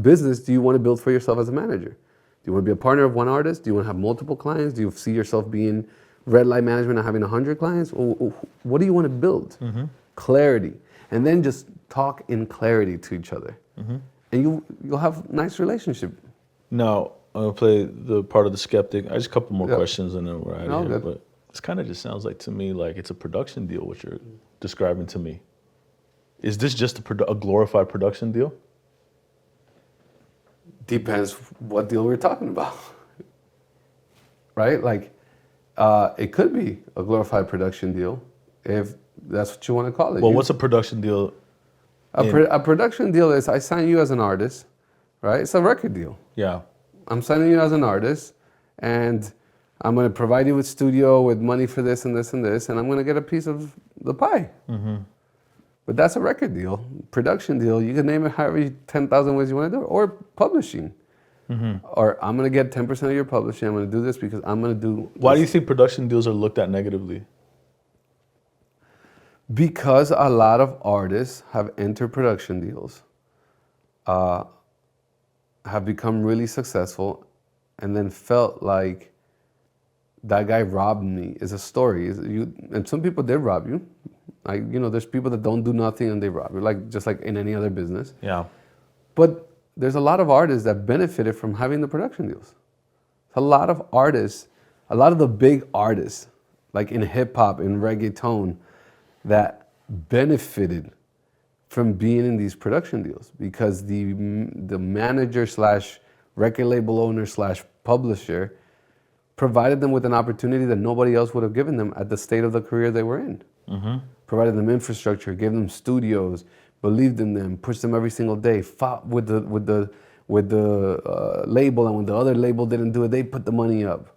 business do you want to build for yourself as a manager? Do you want to be a partner of one artist? Do you want to have multiple clients? Do you see yourself being red light management and having 100 clients? Or what do you want to build? Clarity. And then just talk in clarity to each other. And you'll have a nice relationship. Now, I'm going to play the part of the skeptic. I just a couple more questions and then we're out of here. Good. But this kind of just sounds like to me like it's a production deal, what you're describing to me. Is this just a glorified production deal? Depends what deal we're talking about. Right? Like, it could be a glorified production deal if that's what you want to call it. Well, what's a production deal? A production deal is I sign you as an artist, right? It's a record deal. Yeah. I'm signing you as an artist, and I'm going to provide you with studio, with money for this and this and this, and I'm going to get a piece of the pie. But that's a record deal. Production deal, you can name it however 10,000 ways you want to do it, or publishing. Or I'm going to get 10% of your publishing. I'm going to do this because I'm going to do Why do you think production deals are looked at negatively? Because a lot of artists have entered production deals, have become really successful, and then felt like that guy robbed me. Is a story. And some people did rob you. Like, you know, there's people that don't do nothing and they rob you, like just like in any other business. Yeah. But there's a lot of artists that benefited from having the production deals. A lot of artists, a lot of the big artists, like in hip hop, in reggaeton, that benefited from being in these production deals because the manager slash record label owner slash publisher provided them with an opportunity that nobody else would have given them at the state of the career they were in. Provided them infrastructure, gave them studios, believed in them, pushed them every single day, fought with the label, and when the other label didn't do it, they put the money up.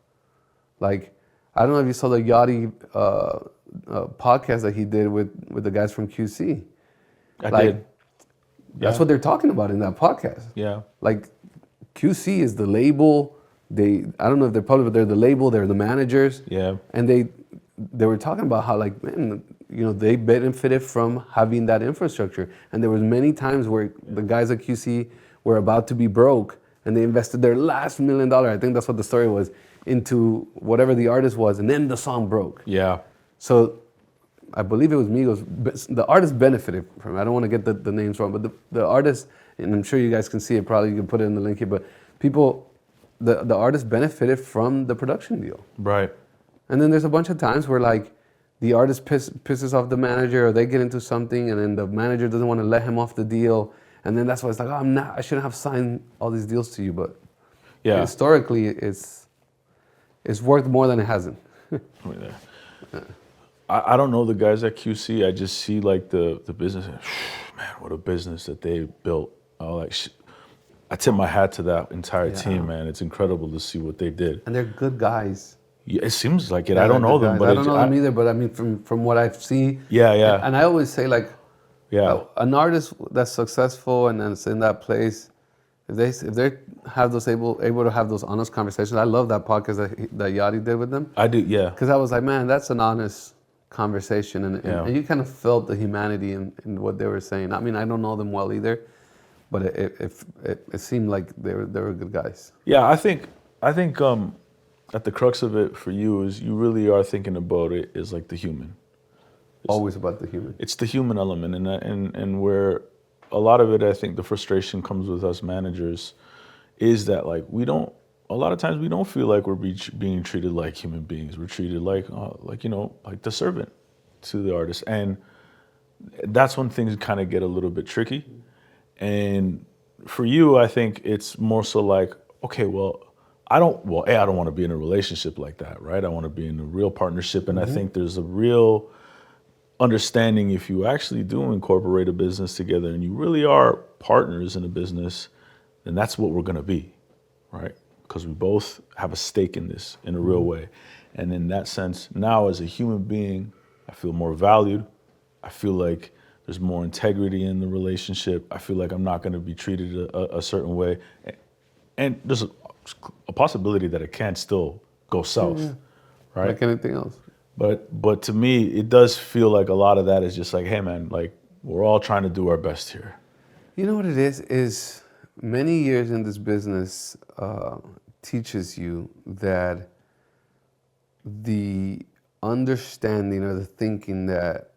Like, I don't know if you saw the Yachty podcast that he did with the guys from QC. I did. That's what they're talking about in that podcast. Yeah. Like, QC is the label. I don't know if they're public, but they're the label. They're the managers. Yeah. And they were talking about how, like, man, you know, they benefited from having that infrastructure. And there was many times where the guys at QC were about to be broke, and they invested their last $1 million. I think that's what the story was, into whatever the artist was, and then the song broke. Yeah. So I believe it was Migos. The artist benefited from it. I don't want to get the names wrong, but the artist, and I'm sure you guys can see it, probably you can put it in the link here, but the artist benefited from the production deal. Right. And then there's a bunch of times where, like, the artist pisses off the manager, or they get into something, and then the manager doesn't want to let him off the deal, and then that's why it's like, I shouldn't have signed all these deals to you, but historically it's worked more than it hasn't. I don't know the guys at QC. I just see like the business. Man, what a business that they built. I tip my hat to that entire team, man. It's incredible to see what they did. And they're good guys. Yeah, it seems like it. I don't know them, but I don't know them either. But I mean, from what I've seen. Yeah. And I always say, like, an artist that's successful and that's in that place, if they have those able to have those honest conversations. I love that podcast that Yachty did with them. I do, yeah. Because I was like, man, that's an honest conversation, and you kind of felt the humanity in what they were saying. I mean, I don't know them well either, but it seemed like they were good guys. Yeah, I think at the crux of it for you is you really are thinking about it as like the human. Always about the human. It's the human element, and where a lot of it, I think, the frustration comes with us managers, is that like a lot of times we don't feel like we're being treated like human beings. We're treated like the servant to the artist, and that's when things kind of get a little bit tricky. And for you, I think it's more so like, okay, I don't want to be in a relationship like that, right? I want to be in a real partnership, and I think there's a real understanding if you actually do incorporate a business together and you really are partners in a business, then that's what we're going to be, right? Because we both have a stake in this in a real way. And in that sense, now as a human being, I feel more valued. I feel like there's more integrity in the relationship. I feel like I'm not going to be treated a certain way. And there's a possibility that it can still go south, right? Like anything else. But to me, it does feel like a lot of that is just like, hey man, like we're all trying to do our best here. You know what it is many years in this business teaches you that the understanding or the thinking that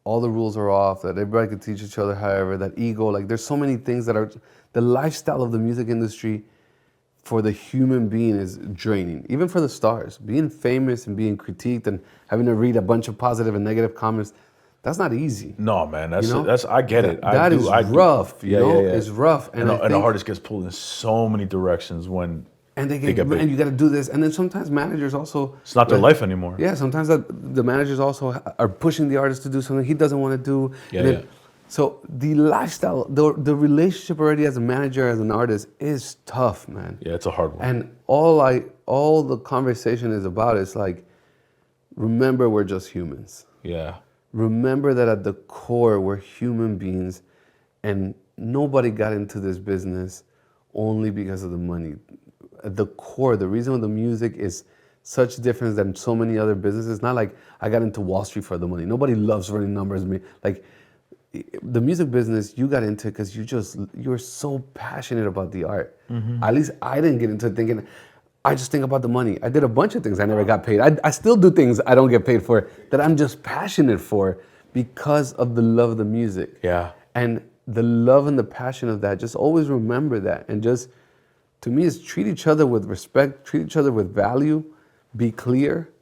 all the rules are off, that everybody can teach each other however, that ego, like there's so many things that are, the lifestyle of the music industry for the human being is draining, even for the stars. Being famous and being critiqued and having to read a bunch of positive and negative comments, that's not easy. No, man, that's You know? that's I get it. That is rough. You know, it's rough, and the artist gets pulled in so many directions when they get big. And you got to do this, and then sometimes managers also, it's not their life anymore. Yeah, sometimes the managers also are pushing the artist to do something he doesn't want to do. So the lifestyle, the relationship already as a manager, as an artist, is tough, man. Yeah, it's a hard one. And all the conversation is about is like, remember we're just humans. Yeah. Remember that at the core we're human beings, and nobody got into this business only because of the money. At the core, the reason the music is such difference than so many other businesses. Not like I got into Wall Street for the money. Nobody loves running numbers. Like the music business, you got into because you're so passionate about the art. At least I didn't get into it thinking, I just think about the money. I did a bunch of things I never got paid. I still do things I don't get paid for that I'm just passionate for because of the love of the music. Yeah. And the love and the passion of that, just always remember that. And just, to me, is treat each other with respect, treat each other with value, be clear,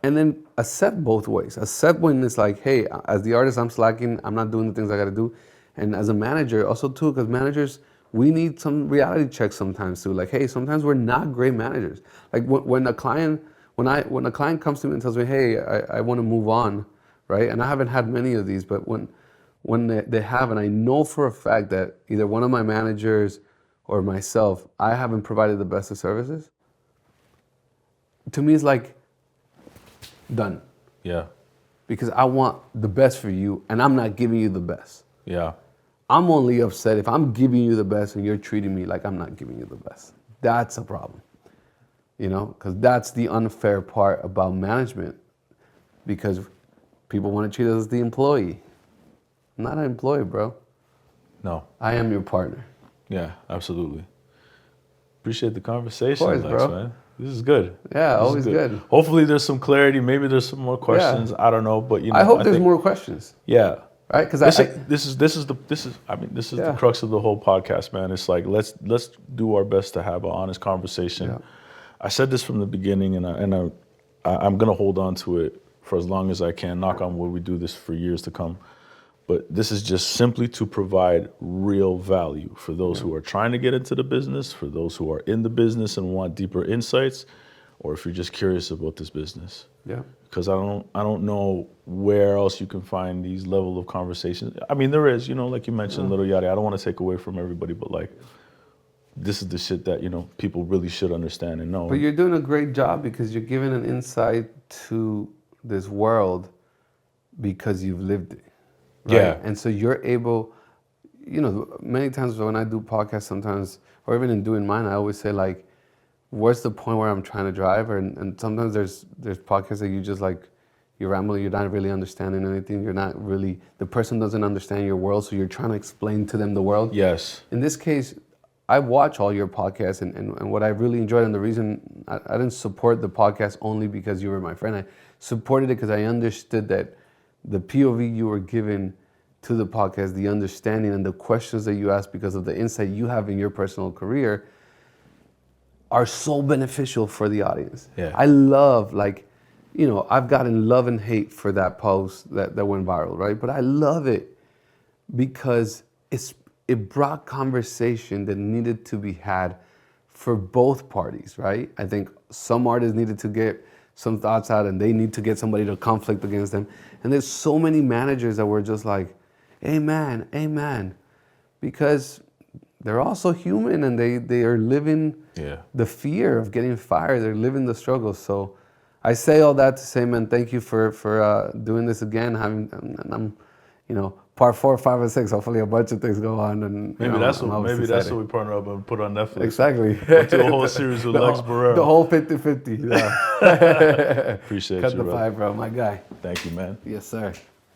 and then accept both ways. Accept when it's like, hey, as the artist, I'm slacking, I'm not doing the things I gotta do. And as a manager, also too, because managers, we need some reality checks sometimes too. Like, hey, sometimes we're not great managers. Like when a client comes to me and tells me, hey, I want to move on, right? And I haven't had many of these, but when they have, and I know for a fact that either one of my managers or myself, I haven't provided the best of services, to me it's like, done. Yeah. Because I want the best for you, and I'm not giving you the best. Yeah. I'm only upset if I'm giving you the best and you're treating me like I'm not giving you the best. That's a problem. You know, because that's the unfair part about management. Because people want to treat us as the employee. I'm not an employee, bro. No. I am your partner. Yeah, absolutely. Appreciate the conversation, Of course, Lex, bro. man. This is good. Yeah, This is always good. Hopefully there's some clarity. Maybe there's some more questions. I don't know, but you know, I hope there's think, more questions. Yeah. Right? Because this is the crux of the whole podcast, man. It's like let's do our best to have an honest conversation. Yeah. I said this from the beginning, and I'm gonna hold on to it for as long as I can. Knock on wood, we do this for years to come. But this is just simply to provide real value for those who are trying to get into the business, for those who are in the business and want deeper insights, or if you're just curious about this business. Yeah. Because I don't know where else you can find these level of conversations. I mean, there is, you know, like you mentioned, Little Yachty. I don't want to take away from everybody, but like, this is the shit that, you know, people really should understand and know. But you're doing a great job because you're giving an insight to this world because you've lived it. Right? Yeah. And so you're able, you know, many times when I do podcasts sometimes, or even in doing mine, I always say like, where's the point where I'm trying to drive? And sometimes there's podcasts that you just like, you're rambling, you're not really understanding anything. You're not really, the person doesn't understand your world, so you're trying to explain to them the world. Yes. In this case, I watch all your podcasts, and what I really enjoyed, and the reason I didn't support the podcast only because you were my friend, I supported it because I understood that the POV you were given to the podcast, the understanding and the questions that you asked because of the insight you have in your personal career are so beneficial for the audience. Yeah. I love, like, you know, I've gotten love and hate for that post that went viral, right? But I love it because it brought conversation that needed to be had for both parties, right? I think some artists needed to get some thoughts out, and they need to get somebody to conflict against them. And there's so many managers that were just like, amen, amen. Because they're also human, and they are living the fear of getting fired. They're living the struggle. So I say all that to say, man, thank you for doing this again. And I'm, part 4, 5, and 6. Hopefully, a bunch of things go on, and maybe that's what we partner up and put on Netflix. Exactly. Do a whole series with Lex Borrero. The whole 50-50. Yeah. Appreciate Cut you, the bro. five, bro. My guy. Thank you, man. Yes, sir.